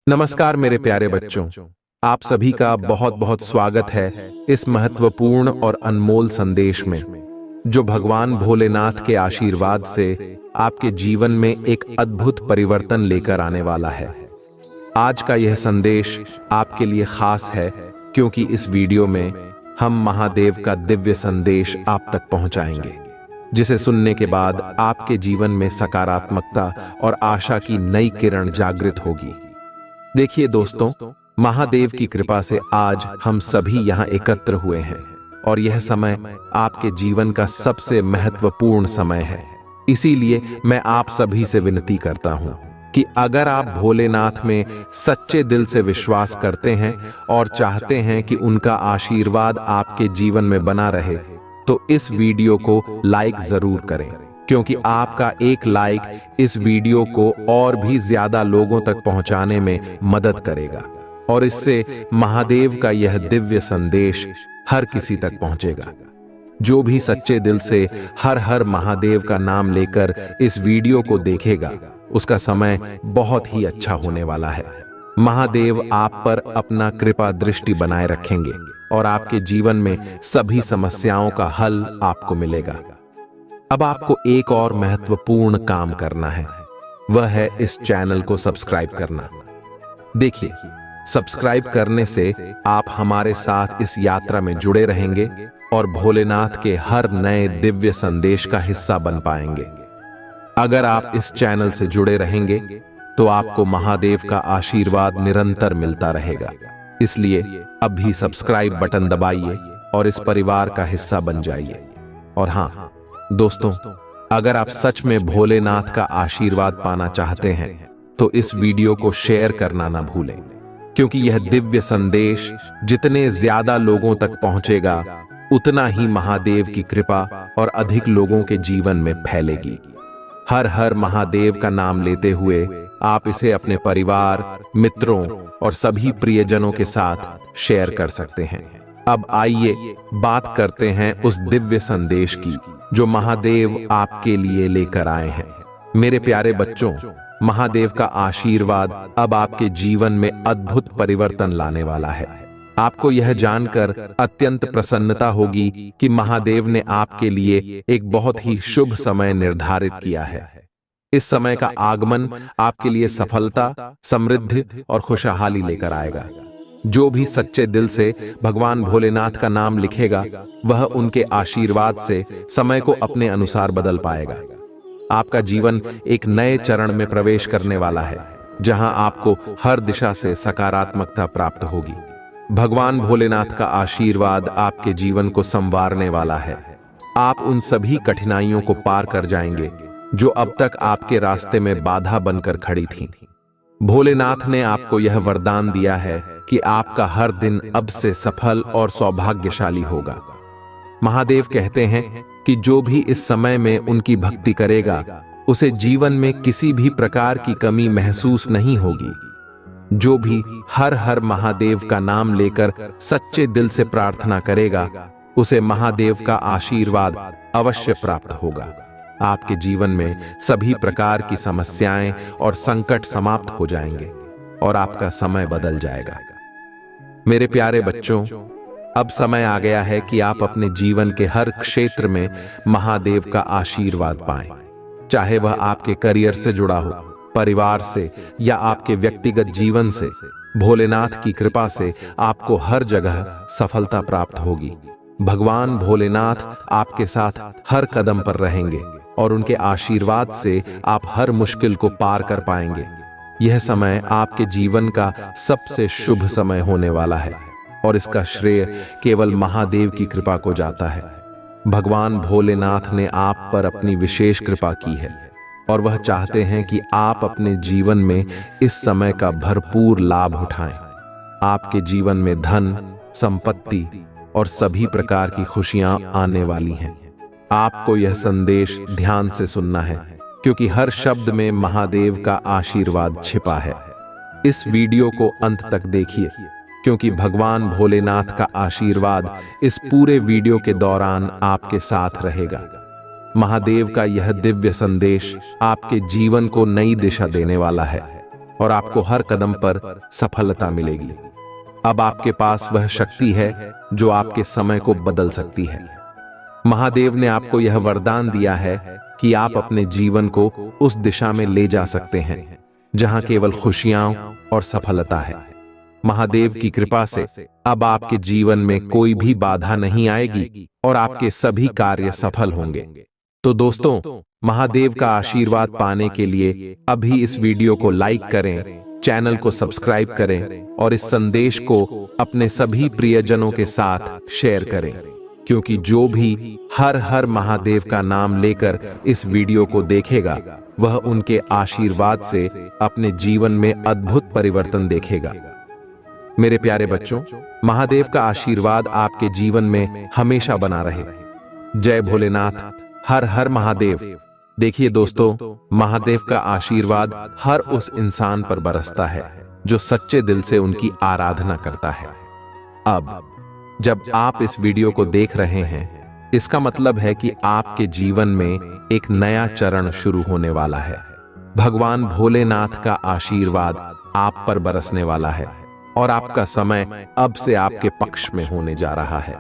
नमस्कार मेरे प्यारे बच्चों, आप सभी का बहुत बहुत स्वागत है इस महत्वपूर्ण और अनमोल संदेश में, जो भगवान भोलेनाथ के आशीर्वाद से आपके जीवन में एक अद्भुत परिवर्तन लेकर आने वाला है। आज का यह संदेश आपके लिए खास है क्योंकि इस वीडियो में हम महादेव का दिव्य संदेश आप तक पहुंचाएंगे, जिसे सुनने के बाद आपके जीवन में सकारात्मकता और आशा की नई किरण जागृत होगी। देखिए दोस्तों, महादेव की कृपा से आज हम सभी यहाँ एकत्र हुए हैं और यह समय आपके जीवन का सबसे महत्वपूर्ण समय है। इसीलिए मैं आप सभी से विनती करता हूँ कि अगर आप भोलेनाथ में सच्चे दिल से विश्वास करते हैं और चाहते हैं कि उनका आशीर्वाद आपके जीवन में बना रहे, तो इस वीडियो को लाइक जरूर करें, क्योंकि आपका एक लाइक इस वीडियो को और भी ज्यादा लोगों तक पहुंचाने में मदद करेगा और इससे महादेव का यह दिव्य संदेश हर किसी तक पहुंचेगा। जो भी सच्चे दिल से हर हर महादेव का नाम लेकर इस वीडियो को देखेगा, उसका समय बहुत ही अच्छा होने वाला है। महादेव आप पर अपना कृपा दृष्टि बनाए रखेंगे और आपके जीवन में सभी समस्याओं का हल आपको मिलेगा। अब आपको एक और महत्वपूर्ण काम करना है, वह है इस चैनल को सब्सक्राइब करना। देखिए, सब्सक्राइब करने से आप हमारे साथ इस यात्रा में जुड़े रहेंगे और भोलेनाथ के हर नए दिव्य संदेश का हिस्सा बन पाएंगे। अगर आप इस चैनल से जुड़े रहेंगे तो आपको महादेव का आशीर्वाद निरंतर मिलता रहेगा। इसलिए अभी सब्सक्राइब बटन दबाइए और इस परिवार का हिस्सा बन जाइए। और हाँ दोस्तों, अगर आप सच में भोलेनाथ का आशीर्वाद पाना चाहते हैं तो इस वीडियो को शेयर करना ना भूलें, क्योंकि यह दिव्य संदेश जितने ज्यादा लोगों तक पहुंचेगा, उतना ही महादेव की कृपा और अधिक लोगों के जीवन में फैलेगी। हर हर महादेव का नाम लेते हुए आप इसे अपने परिवार, मित्रों और सभी प्रियजनों के साथ शेयर कर सकते हैं। अब आइए बात करते हैं उस दिव्य संदेश की जो महादेव आपके लिए लेकर आए हैं। मेरे प्यारे बच्चों, महादेव का आशीर्वाद अब आपके जीवन में अद्भुत परिवर्तन लाने वाला है। आपको यह जानकर अत्यंत प्रसन्नता होगी कि महादेव ने आपके लिए एक बहुत ही शुभ समय निर्धारित किया है। इस समय का आगमन आपके लिए सफलता, समृद्धि और खुशहाली लेकर आएगा। जो भी सच्चे दिल से भगवान भोलेनाथ का नाम लिखेगा, वह उनके आशीर्वाद से समय को अपने अनुसार बदल पाएगा। आपका जीवन एक नए चरण में प्रवेश करने वाला है, जहां आपको हर दिशा से सकारात्मकता प्राप्त होगी। भगवान भोलेनाथ का आशीर्वाद आपके जीवन को संवारने वाला है। आप उन सभी कठिनाइयों को पार कर जाएंगे जो अब तक आपके रास्ते में बाधा बनकर खड़ी थीं। भोलेनाथ ने आपको यह वरदान दिया है कि आपका हर दिन अब से सफल और सौभाग्यशाली होगा। महादेव कहते हैं कि जो भी इस समय में उनकी भक्ति करेगा, उसे जीवन में किसी भी प्रकार की कमी महसूस नहीं होगी। जो भी हर हर महादेव का नाम लेकर सच्चे दिल से प्रार्थना करेगा, उसे महादेव का आशीर्वाद अवश्य प्राप्त होगा। आपके जीवन में सभी प्रकार की समस्याएं और संकट समाप्त हो जाएंगे और आपका समय बदल जाएगा। मेरे प्यारे बच्चों, अब समय आ गया है कि आप अपने जीवन के हर क्षेत्र में महादेव का आशीर्वाद पाएं। चाहे वह आपके करियर से जुड़ा हो, परिवार से या आपके व्यक्तिगत जीवन से, भोलेनाथ की कृपा से आपको हर जगह सफलता प्राप्त होगी। भगवान भोलेनाथ आपके साथ हर कदम पर रहेंगे और उनके आशीर्वाद से आप हर मुश्किल को पार कर पाएंगे। यह समय आपके जीवन का सबसे शुभ समय होने वाला है और इसका श्रेय केवल महादेव की कृपा को जाता है। भगवान भोलेनाथ ने आप पर अपनी विशेष कृपा की है और वह चाहते हैं कि आप अपने जीवन में इस समय का भरपूर लाभ उठाएं। आपके जीवन में धन, संपत्ति और सभी प्रकार की खुशियां आने वाली हैं। आपको यह संदेश ध्यान से सुनना है, क्योंकि हर शब्द में महादेव का आशीर्वाद छिपा है। इस वीडियो को अंत तक देखिए, क्योंकि भगवान भोलेनाथ का आशीर्वाद इस पूरे वीडियो के दौरान आपके साथ रहेगा। महादेव का यह दिव्य संदेश आपके जीवन को नई दिशा देने वाला है। और आपको हर कदम पर सफलता मिलेगी। अब आपके पास वह शक्ति है जो आपके समय को बदल सकती है। महादेव ने आपको यह वरदान दिया है कि आप अपने जीवन को उस दिशा में ले जा सकते हैं जहां केवल खुशियां और सफलता है। महादेव की कृपा से अब आपके जीवन में कोई भी बाधा नहीं आएगी और आपके सभी कार्य सफल होंगे। तो दोस्तों, महादेव का आशीर्वाद पाने के लिए अभी इस वीडियो को लाइक करें, चैनल को सब्सक्राइब करें और इस संदेश को अपने सभी प्रियजनों के साथ शेयर करें, क्योंकि जो भी हर हर महादेव का नाम लेकर इस वीडियो को देखेगा वह उनके आशीर्वाद से अपने जीवन में अद्भुत परिवर्तन देखेगा। मेरे प्यारे बच्चों, महादेव का आशीर्वाद आपके जीवन में हमेशा बना रहे। जय भोलेनाथ, हर हर महादेव। देखिए दोस्तों, महादेव का आशीर्वाद हर उस इंसान पर बरसता है जो सच्चे दिल से उनकी आराधना करता है। अब जब आप इस वीडियो को देख रहे हैं, इसका मतलब है कि आपके जीवन में एक नया चरण शुरू होने वाला है। भगवान भोलेनाथ का आशीर्वाद आप पर बरसने वाला है और आपका समय अब से आपके पक्ष में होने जा रहा है।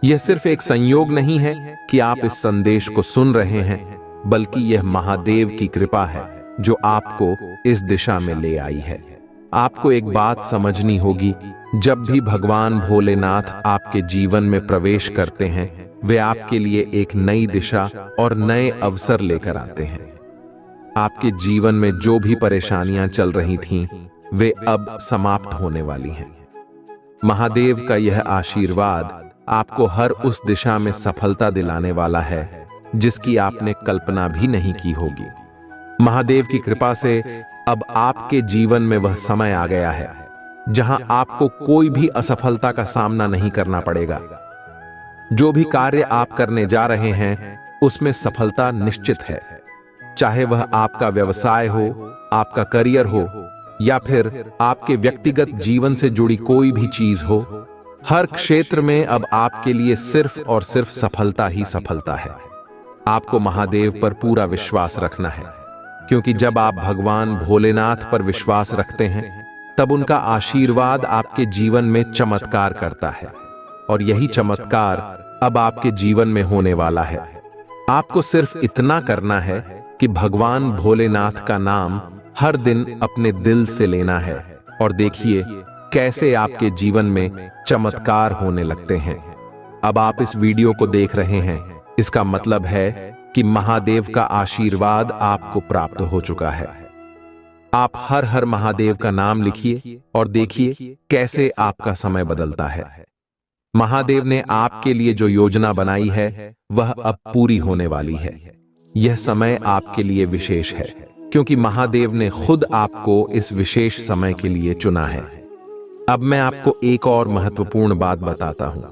यह सिर्फ एक संयोग नहीं है कि आप इस संदेश को सुन रहे हैं, बल्कि यह महादेव की कृपा है जो आपको इस दिशा में ले आई है। आपको एक बात समझनी होगी, जब भी भगवान भोलेनाथ आपके जीवन में प्रवेश करते हैं, वे आपके लिए एक नई दिशा और नए अवसर लेकर आते हैं। आपके जीवन में जो भी परेशानियां चल रही थीं, वे अब समाप्त होने वाली हैं। महादेव का यह आशीर्वाद आपको हर उस दिशा में सफलता दिलाने वाला है जिसकी आपने कल्पना भी नहीं की होगी। महादेव की कृपा से अब आपके जीवन में वह समय आ गया है जहां आपको कोई भी असफलता का सामना नहीं करना पड़ेगा। जो भी कार्य आप करने जा रहे हैं, उसमें सफलता निश्चित है। चाहे वह आपका व्यवसाय हो, आपका करियर हो या फिर आपके व्यक्तिगत जीवन से जुड़ी कोई भी चीज हो, हर क्षेत्र में अब आपके लिए सिर्फ और सिर्फ सफलता ही सफलता है। आपको महादेव पर पूरा विश्वास रखना है, क्योंकि जब आप भगवान भोलेनाथ पर विश्वास रखते हैं, तब उनका आशीर्वाद आपके जीवन में चमत्कार करता है और यही चमत्कार अब आपके जीवन में होने वाला है। आपको सिर्फ इतना करना है कि भगवान भोलेनाथ का नाम हर दिन अपने दिल से लेना है और देखिए कैसे आपके जीवन में चमत्कार होने लगते हैं। अब आप इस वीडियो को देख रहे हैं, इसका मतलब है कि महादेव का आशीर्वाद आपको प्राप्त हो चुका है। आप हर हर महादेव का नाम लिखिए और देखिए कैसे आपका समय बदलता है। महादेव ने आपके लिए जो योजना बनाई है, वह अब पूरी होने वाली है। यह समय आपके लिए विशेष है, क्योंकि महादेव ने खुद आपको इस विशेष समय के लिए चुना है। अब मैं आपको एक और महत्वपूर्ण बात बताता हूं।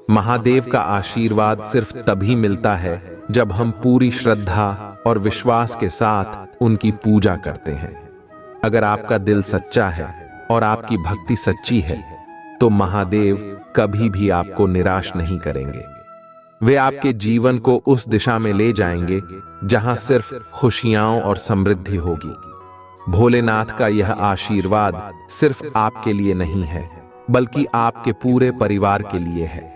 महादेव का आशीर्वाद सिर्फ तभी मिलता है जब हम पूरी श्रद्धा और विश्वास के साथ उनकी पूजा करते हैं। अगर आपका दिल सच्चा है और आपकी भक्ति सच्ची है, तो महादेव कभी भी आपको निराश नहीं करेंगे। वे आपके जीवन को उस दिशा में ले जाएंगे जहां सिर्फ खुशियां और समृद्धि होगी। भोलेनाथ का यह आशीर्वाद सिर्फ आपके लिए नहीं है, बल्कि आपके पूरे परिवार के लिए है।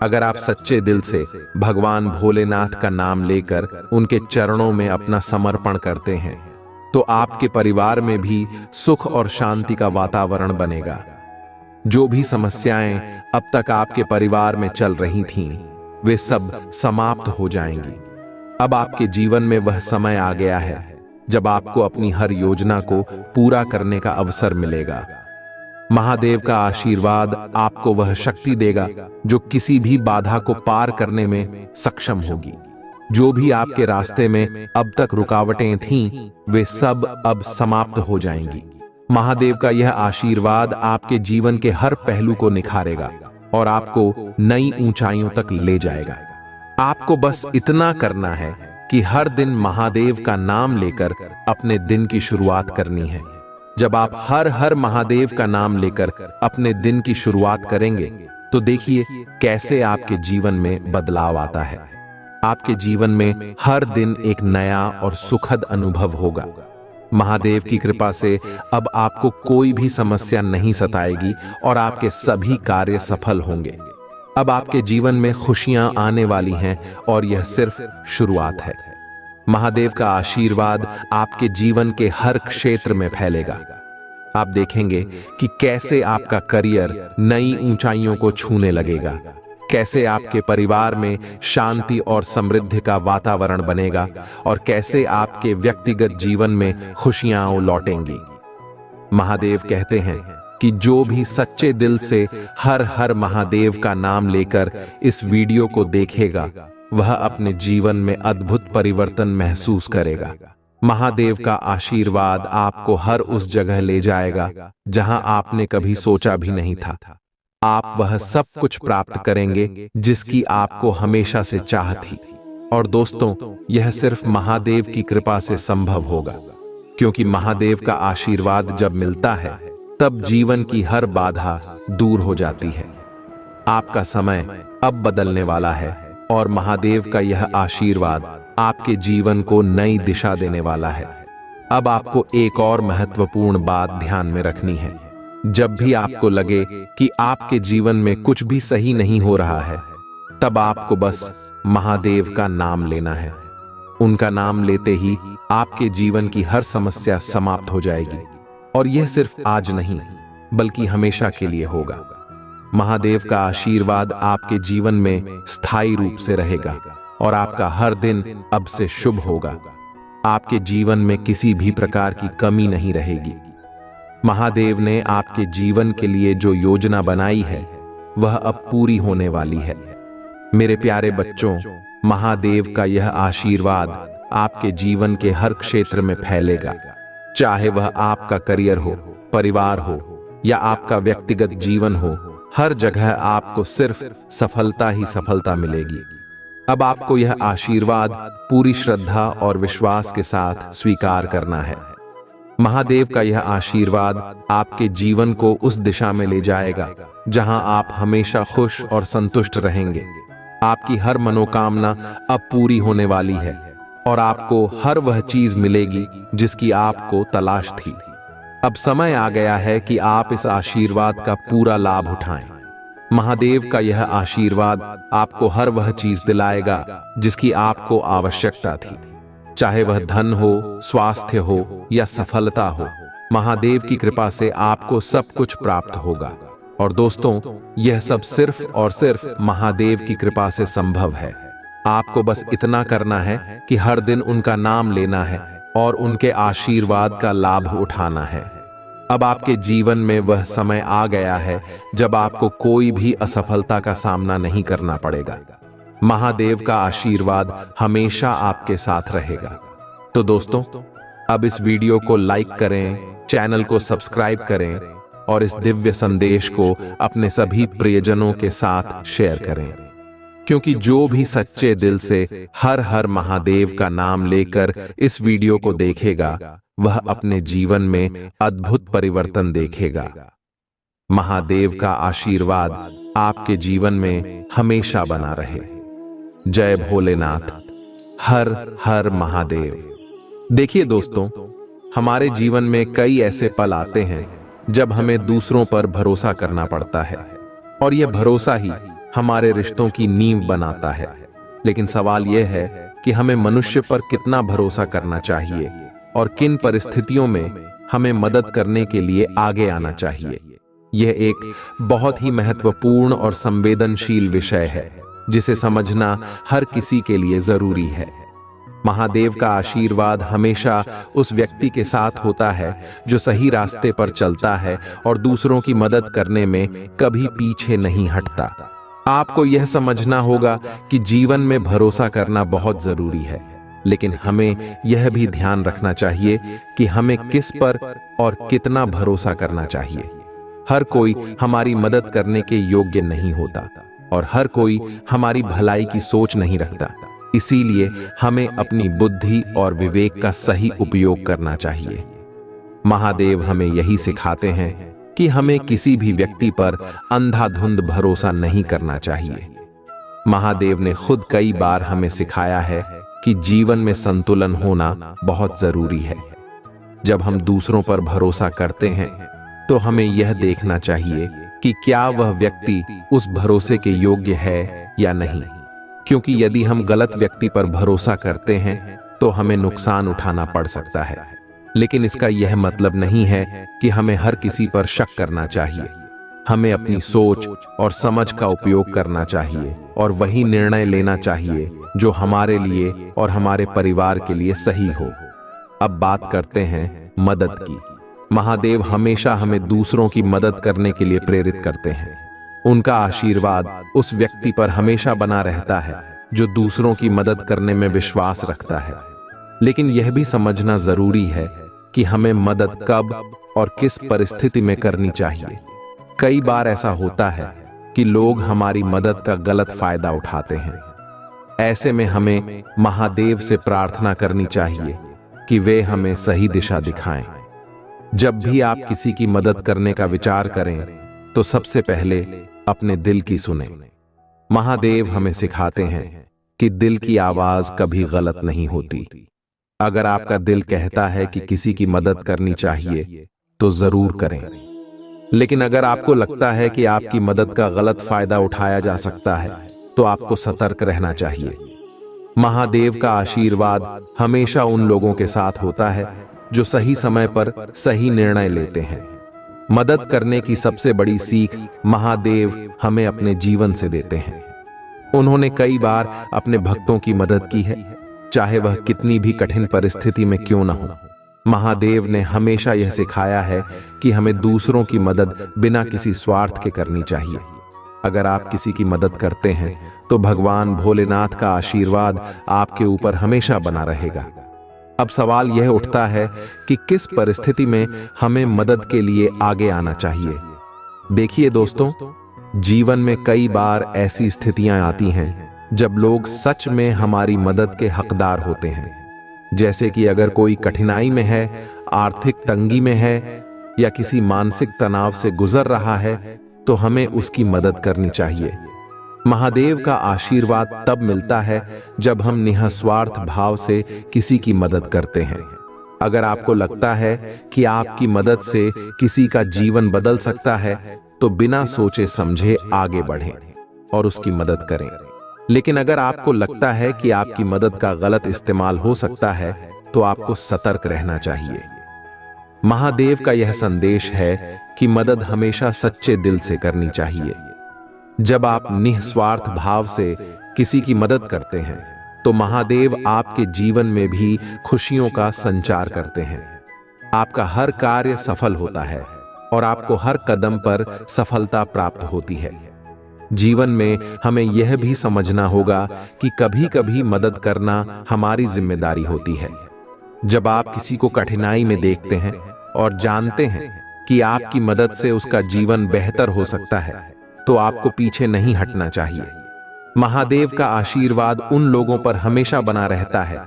अगर आप सच्चे दिल से भगवान भोलेनाथ का नाम लेकर उनके चरणों में अपना समर्पण करते हैं, तो आपके परिवार में भी सुख और शांति का वातावरण बनेगा। जो भी समस्याएं अब तक आपके परिवार में चल रही थीं, वे सब समाप्त हो जाएंगी। अब आपके जीवन में वह समय आ गया है जब आपको अपनी हर योजना को पूरा करने का अवसर मिलेगा। महादेव का आशीर्वाद आपको वह शक्ति देगा जो किसी भी बाधा को पार करने में सक्षम होगी। जो भी आपके रास्ते में अब तक रुकावटें थीं, वे सब अब समाप्त हो जाएंगी। महादेव का यह आशीर्वाद आपके जीवन के हर पहलू को निखारेगा और आपको नई ऊंचाइयों तक ले जाएगा। आपको बस इतना करना है कि हर दिन महादेव का नाम लेकर अपने दिन की शुरुआत करनी है। जब आप हर हर महादेव का नाम लेकर अपने दिन की शुरुआत करेंगे, तो देखिए कैसे आपके जीवन में बदलाव आता है। आपके जीवन में हर दिन एक नया और सुखद अनुभव होगा। महादेव की कृपा से अब आपको कोई भी समस्या नहीं सताएगी और आपके सभी कार्य सफल होंगे। अब आपके जीवन में खुशियां आने वाली हैं और यह सिर्फ शुरुआत है। महादेव का आशीर्वाद आपके जीवन के हर क्षेत्र में फैलेगा। आप देखेंगे कि कैसे आपका करियर नई ऊंचाइयों को छूने लगेगा, कैसे आपके परिवार में शांति और समृद्धि का वातावरण बनेगा और कैसे आपके व्यक्तिगत जीवन में खुशियां लौटेंगी। महादेव कहते हैं कि जो भी सच्चे दिल से हर हर महादेव का नाम लेकर इस वीडियो को देखेगा, वह अपने जीवन में अद्भुत परिवर्तन महसूस करेगा। महादेव का आशीर्वाद आपको हर उस जगह ले जाएगा जहां आपने कभी सोचा भी नहीं था। आप वह सब कुछ प्राप्त करेंगे जिसकी आपको हमेशा से चाह थी। और दोस्तों, यह सिर्फ महादेव की कृपा से संभव होगा, क्योंकि महादेव का आशीर्वाद जब मिलता है तब जीवन की हर बाधा दूर हो जाती है। आपका समय अब बदलने वाला है और महादेव का यह आशीर्वाद आपके जीवन को नई दिशा देने वाला है। अब आपको एक और महत्वपूर्ण बात ध्यान में रखनी है। जब भी आपको लगे कि आपके जीवन में कुछ भी सही नहीं हो रहा है, तब आपको बस महादेव का नाम लेना है। उनका नाम लेते ही आपके जीवन की हर समस्या समाप्त हो जाएगी, और यह सिर्फ आज नहीं बल्कि हमेशा के लिए होगा। महादेव का आशीर्वाद आपके जीवन में स्थायी रूप से रहेगा और आपका हर दिन अब से शुभ होगा। आपके जीवन में किसी भी प्रकार की कमी नहीं रहेगी। महादेव ने आपके जीवन के लिए जो योजना बनाई है वह अब पूरी होने वाली है। मेरे प्यारे बच्चों, महादेव का यह आशीर्वाद आपके जीवन के हर क्षेत्र में फैलेगा, चाहे वह आपका करियर हो, परिवार हो या आपका व्यक्तिगत जीवन हो। हर जगह आपको सिर्फ सफलता ही सफलता मिलेगी। अब आपको यह आशीर्वाद पूरी श्रद्धा और विश्वास के साथ स्वीकार करना है। महादेव का यह आशीर्वाद आपके जीवन को उस दिशा में ले जाएगा जहां आप हमेशा खुश और संतुष्ट रहेंगे। आपकी हर मनोकामना अब पूरी होने वाली है और आपको हर वह चीज मिलेगी जिसकी आपको तलाश थी। अब समय आ गया है कि आप इस आशीर्वाद का पूरा लाभ उठाएं। महादेव का यह आशीर्वाद आपको हर वह चीज दिलाएगा जिसकी आपको आवश्यकता थी, चाहे वह धन हो, स्वास्थ्य हो या सफलता हो। महादेव की कृपा से आपको सब कुछ प्राप्त होगा। और दोस्तों, यह सब सिर्फ और सिर्फ महादेव की कृपा से संभव है। आपको बस इतना करना है कि हर दिन उनका नाम लेना है और उनके आशीर्वाद का लाभ उठाना है। अब आपके जीवन में वह समय आ गया है जब आपको कोई भी असफलता का सामना नहीं करना पड़ेगा। महादेव का आशीर्वाद हमेशा आपके साथ रहेगा। तो दोस्तों, अब इस वीडियो को लाइक करें, चैनल को सब्सक्राइब करें और इस दिव्य संदेश को अपने सभी प्रियजनों के साथ शेयर करें, क्योंकि जो भी सच्चे दिल से हर हर महादेव का नाम लेकर इस वीडियो को देखेगा, वह अपने जीवन में अद्भुत परिवर्तन देखेगा। महादेव का आशीर्वाद आपके जीवन में हमेशा बना रहे। जय भोलेनाथ, हर हर महादेव। देखिए दोस्तों, हमारे जीवन में कई ऐसे पल आते हैं जब हमें दूसरों पर भरोसा करना पड़ता है, और यह भरोसा ही हमारे रिश्तों की नींव बनाता है। लेकिन सवाल यह है कि हमें मनुष्य पर कितना भरोसा करना चाहिए और किन परिस्थितियों में हमें मदद करने के लिए आगे आना चाहिए। यह एक बहुत ही महत्वपूर्ण और संवेदनशील विषय है जिसे समझना हर किसी के लिए जरूरी है। महादेव का आशीर्वाद हमेशा उस व्यक्ति के साथ होता है जो सही रास्ते पर चलता है और दूसरों की मदद करने में कभी पीछे नहीं हटता। आपको यह समझना होगा कि जीवन में भरोसा करना बहुत जरूरी है, लेकिन हमें यह भी ध्यान रखना चाहिए कि हमें किस पर और कितना भरोसा करना चाहिए। हर कोई हमारी मदद करने के योग्य नहीं होता और हर कोई हमारी भलाई की सोच नहीं रखता। इसीलिए हमें अपनी बुद्धि और विवेक का सही उपयोग करना चाहिए। महादेव हमें यही सिखाते हैं कि हमें किसी भी व्यक्ति पर अंधाधुंध भरोसा नहीं करना चाहिए। महादेव ने खुद कई बार हमें सिखाया है कि जीवन में संतुलन होना बहुत जरूरी है। जब हम दूसरों पर भरोसा करते हैं तो हमें यह देखना चाहिए कि क्या वह व्यक्ति उस भरोसे के योग्य है या नहीं, क्योंकि यदि हम गलत व्यक्ति पर भरोसा करते हैं तो हमें नुकसान उठाना पड़ सकता है। लेकिन इसका यह मतलब नहीं है कि हमें हर किसी पर शक करना चाहिए। हमें अपनी सोच और समझ का उपयोग करना चाहिए और वही निर्णय लेना चाहिए जो हमारे लिए और हमारे परिवार के लिए सही हो। अब बात करते हैं मदद की। महादेव हमेशा हमें दूसरों की मदद करने के लिए प्रेरित करते हैं। उनका आशीर्वाद उस व्यक्ति पर हमेशा बना रहता है जो दूसरों की मदद करने में विश्वास रखता है। लेकिन यह भी समझना जरूरी है कि हमें मदद कब और किस परिस्थिति में करनी चाहिए। कई बार ऐसा होता है कि लोग हमारी मदद का गलत फायदा उठाते हैं। ऐसे में हमें महादेव से प्रार्थना करनी चाहिए कि वे हमें सही दिशा दिखाएं। जब भी आप किसी की मदद करने का विचार करें तो सबसे पहले अपने दिल की सुनें। महादेव हमें सिखाते हैं कि दिल की आवाज कभी गलत नहीं होती। अगर आपका दिल कहता है कि किसी की मदद करनी चाहिए तो जरूर करें। लेकिन अगर आपको लगता है कि आपकी मदद का गलत फायदा उठाया जा सकता है तो आपको सतर्क रहना चाहिए। महादेव का आशीर्वाद हमेशा उन लोगों के साथ होता है जो सही समय पर सही निर्णय लेते हैं। मदद करने की सबसे बड़ी सीख महादेव हमें अपने जीवन से देते हैं। उन्होंने कई बार अपने भक्तों की मदद की है, चाहे वह कितनी भी कठिन परिस्थिति में क्यों न हो। महादेव ने हमेशा यह सिखाया है कि हमें दूसरों की मदद बिना किसी स्वार्थ के करनी चाहिए। अगर आप किसी की मदद करते हैं तो भगवान भोलेनाथ का आशीर्वाद आपके ऊपर हमेशा बना रहेगा। अब सवाल यह उठता है कि किस परिस्थिति में हमें मदद के लिए आगे आना चाहिए। देखिए दोस्तों, जीवन में कई बार ऐसी स्थितियां आती हैं जब लोग सच में हमारी मदद के हकदार होते हैं। जैसे कि अगर कोई कठिनाई में है, आर्थिक तंगी में है या किसी मानसिक तनाव से गुजर रहा है तो हमें उसकी मदद करनी चाहिए। महादेव का आशीर्वाद तब मिलता है जब हम निस्वार्थ भाव से किसी की मदद करते हैं। अगर आपको लगता है कि आपकी मदद से किसी का जीवन बदल सकता है तो बिना सोचे समझे आगे बढ़ें और उसकी मदद करें। लेकिन अगर आपको लगता है कि आपकी मदद का गलत इस्तेमाल हो सकता है तो आपको सतर्क रहना चाहिए। महादेव का यह संदेश है कि मदद हमेशा सच्चे दिल से करनी चाहिए। जब आप निस्वार्थ भाव से किसी की मदद करते हैं तो महादेव आपके जीवन में भी खुशियों का संचार करते हैं। आपका हर कार्य सफल होता है और आपको हर कदम पर सफलता प्राप्त होती है। जीवन में हमें यह भी समझना होगा कि कभी-कभी मदद करना हमारी जिम्मेदारी होती है। जब आप किसी को कठिनाई में देखते हैं और जानते हैं कि आपकी मदद से उसका जीवन बेहतर हो सकता है तो आपको पीछे नहीं हटना चाहिए। महादेव का आशीर्वाद उन लोगों पर हमेशा बना रहता है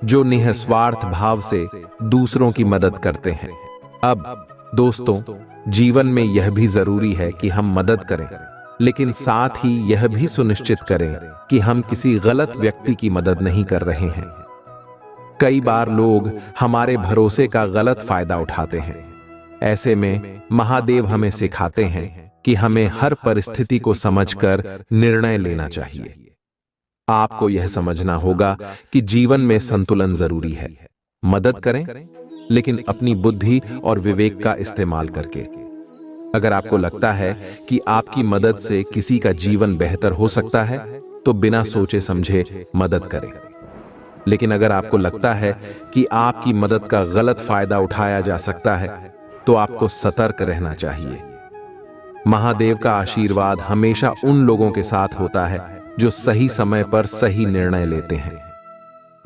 जो निस्वार्थ भाव से दूसरों की मदद करते हैं। अब दोस्तों, जीवन में यह भी जरूरी है कि हम मदद करें, लेकिन साथ ही यह भी सुनिश्चित करें कि हम किसी गलत व्यक्ति की मदद नहीं कर रहे हैं। कई बार लोग हमारे भरोसे का गलत फायदा उठाते हैं। ऐसे में महादेव हमें सिखाते हैं कि हमें हर परिस्थिति को समझकर निर्णय लेना चाहिए। आपको यह समझना होगा कि जीवन में संतुलन जरूरी है। मदद करें, लेकिन अपनी बुद्धि और विवेक का इस्तेमाल करके। अगर आपको लगता है कि आपकी मदद से किसी का जीवन बेहतर हो सकता है तो बिना सोचे समझे मदद करें। लेकिन अगर आपको लगता है कि आपकी मदद का गलत फायदा उठाया जा सकता है तो आपको सतर्क रहना चाहिए। महादेव का आशीर्वाद हमेशा उन लोगों के साथ होता है जो सही समय पर सही निर्णय लेते हैं।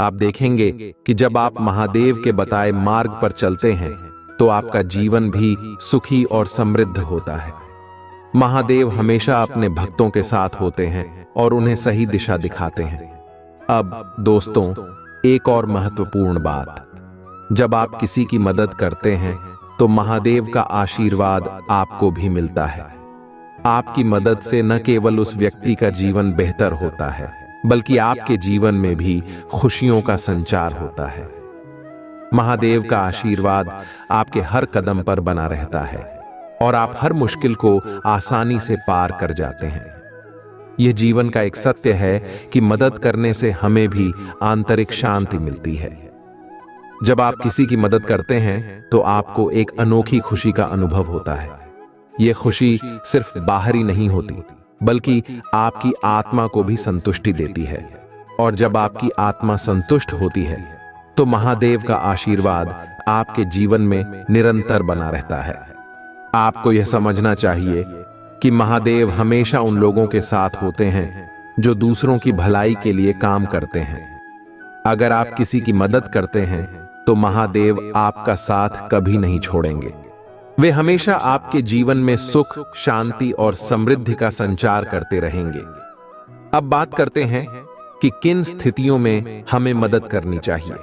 आप देखेंगे कि जब आप महादेव के बताए मार्ग पर चलते हैं तो आपका जीवन भी सुखी और समृद्ध होता है। महादेव हमेशा अपने भक्तों के साथ होते हैं और उन्हें सही दिशा दिखाते हैं। अब दोस्तों, एक और महत्वपूर्ण बात, जब आप किसी की मदद करते हैं तो महादेव का आशीर्वाद आपको भी मिलता है। आपकी मदद से न केवल उस व्यक्ति का जीवन बेहतर होता है, बल्कि आपके जीवन में भी खुशियों का संचार होता है। महादेव का आशीर्वाद आपके हर कदम पर बना रहता है और आप हर मुश्किल को आसानी से पार कर जाते हैं। यह जीवन का एक सत्य है कि मदद करने से हमें भी आंतरिक शांति मिलती है। जब आप किसी की मदद करते हैं तो आपको एक अनोखी खुशी का अनुभव होता है। यह खुशी सिर्फ बाहरी नहीं होती, बल्कि आपकी आत्मा को भी संतुष्टि देती है। और जब आपकी आत्मा संतुष्ट होती है तो महादेव का आशीर्वाद आपके जीवन में निरंतर बना रहता है। आपको यह समझना चाहिए कि महादेव हमेशा उन लोगों के साथ होते हैं जो दूसरों की भलाई के लिए काम करते हैं। अगर आप किसी की मदद करते हैं तो महादेव आपका साथ कभी नहीं छोड़ेंगे। वे हमेशा आपके जीवन में सुख, शांति और समृद्धि का संचार करते रहेंगे। अब बात करते हैं कि किन स्थितियों में हमें मदद करनी चाहिए।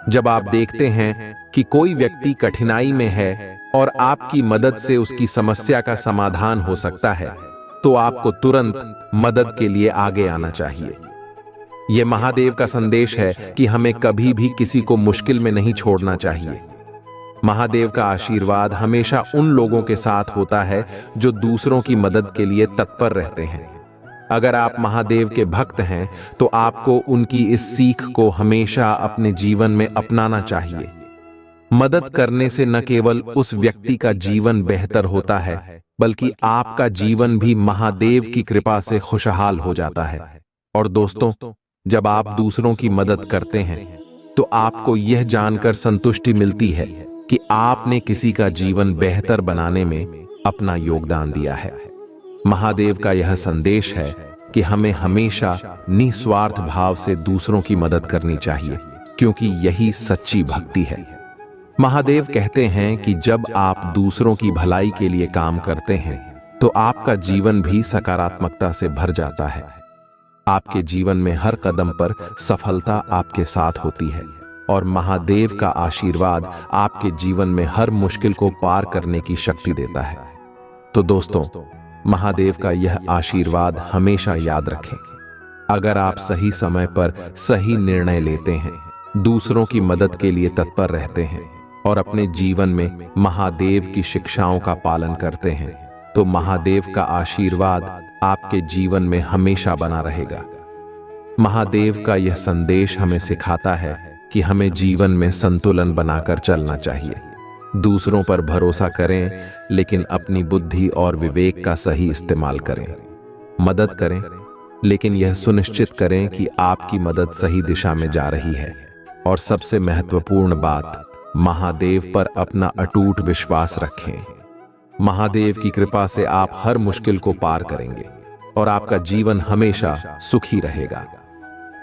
जब आप देखते हैं कि कोई व्यक्ति कठिनाई में है और आपकी मदद से उसकी समस्या का समाधान हो सकता है, तो आपको तुरंत मदद के लिए आगे आना चाहिए। यह महादेव का संदेश है कि हमें कभी भी किसी को मुश्किल में नहीं छोड़ना चाहिए। महादेव का आशीर्वाद हमेशा उन लोगों के साथ होता है जो दूसरों की मदद के लिए तत्पर रहते हैं। अगर आप महादेव के भक्त हैं तो आपको उनकी इस सीख को हमेशा अपने जीवन में अपनाना चाहिए। मदद करने से न केवल उस व्यक्ति का जीवन बेहतर होता है, बल्कि आपका जीवन भी महादेव की कृपा से खुशहाल हो जाता है। और दोस्तों, जब आप दूसरों की मदद करते हैं तो आपको यह जानकर संतुष्टि मिलती है कि आपने किसी का जीवन बेहतर बनाने में अपना योगदान दिया है। महादेव का यह संदेश है कि हमें हमेशा निस्वार्थ भाव से दूसरों की मदद करनी चाहिए, क्योंकि यही सच्ची भक्ति है। महादेव कहते हैं कि जब आप दूसरों की भलाई के लिए काम करते हैं तो आपका जीवन भी सकारात्मकता से भर जाता है। आपके जीवन में हर कदम पर सफलता आपके साथ होती है और महादेव का आशीर्वाद आपके जीवन में हर मुश्किल को पार करने की शक्ति देता है। तो दोस्तों, महादेव का यह आशीर्वाद हमेशा याद रखें। अगर आप सही समय पर सही निर्णय लेते हैं, दूसरों की मदद के लिए तत्पर रहते हैं और अपने जीवन में महादेव की शिक्षाओं का पालन करते हैं, तो महादेव का आशीर्वाद आपके जीवन में हमेशा बना रहेगा। महादेव का यह संदेश हमें सिखाता है कि हमें जीवन में संतुलन बनाकर चलना चाहिए। दूसरों पर भरोसा करें, लेकिन अपनी बुद्धि और विवेक का सही इस्तेमाल करें। मदद करें, लेकिन यह सुनिश्चित करें कि आपकी मदद सही दिशा में जा रही है। और सबसे महत्वपूर्ण बात, महादेव पर अपना अटूट विश्वास रखें। महादेव की कृपा से आप हर मुश्किल को पार करेंगे और आपका जीवन हमेशा सुखी रहेगा।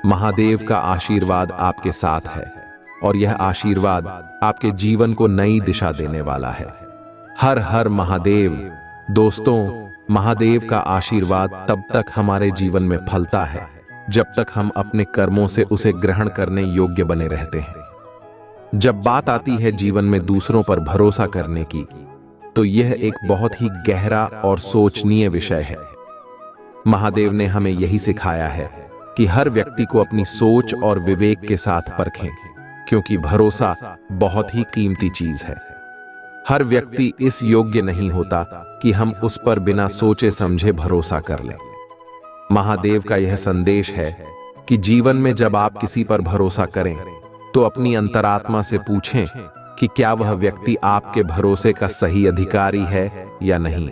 महादेव का आशीर्वाद आपके साथ है और यह आशीर्वाद आपके जीवन को नई दिशा देने वाला है। हर हर महादेव। दोस्तों, महादेव का आशीर्वाद तब तक हमारे जीवन में फलता है जब तक हम अपने कर्मों से उसे ग्रहण करने योग्य बने रहते हैं। जब बात आती है जीवन में दूसरों पर भरोसा करने की, तो यह एक बहुत ही गहरा और सोचनीय विषय है। महादेव ने हमें यही सिखाया है कि हर व्यक्ति को अपनी सोच और विवेक के साथ परखें, क्योंकि भरोसा बहुत ही कीमती चीज है। हर व्यक्ति इस योग्य नहीं होता कि हम उस पर बिना सोचे समझे भरोसा कर लें। महादेव का यह संदेश है कि जीवन में जब आप किसी पर भरोसा करें तो अपनी अंतरात्मा से पूछें कि क्या वह व्यक्ति आपके भरोसे का सही अधिकारी है या नहीं।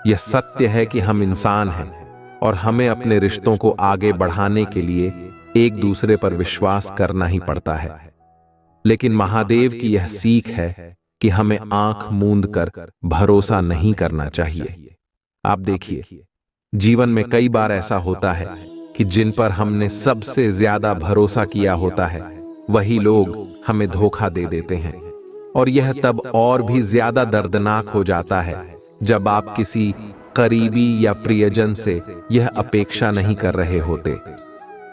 यह सत्य है कि हम इंसान हैं और हमें अपने रिश्तों को आगे बढ़ाने के लिए एक दूसरे पर विश्वास करना ही पड़ता है। लेकिन महादेव की यह सीख है कि हमें आंख मूंद कर भरोसा नहीं करना चाहिए। आप देखिए, जीवन में कई बार ऐसा होता है कि जिन पर हमने सबसे ज्यादा भरोसा किया होता है, वही लोग हमें धोखा दे देते हैं। और यह तब और भी ज्यादा दर्दनाक हो जाता है जब आप किसी करीबी या प्रियजन से यह अपेक्षा नहीं कर रहे होते।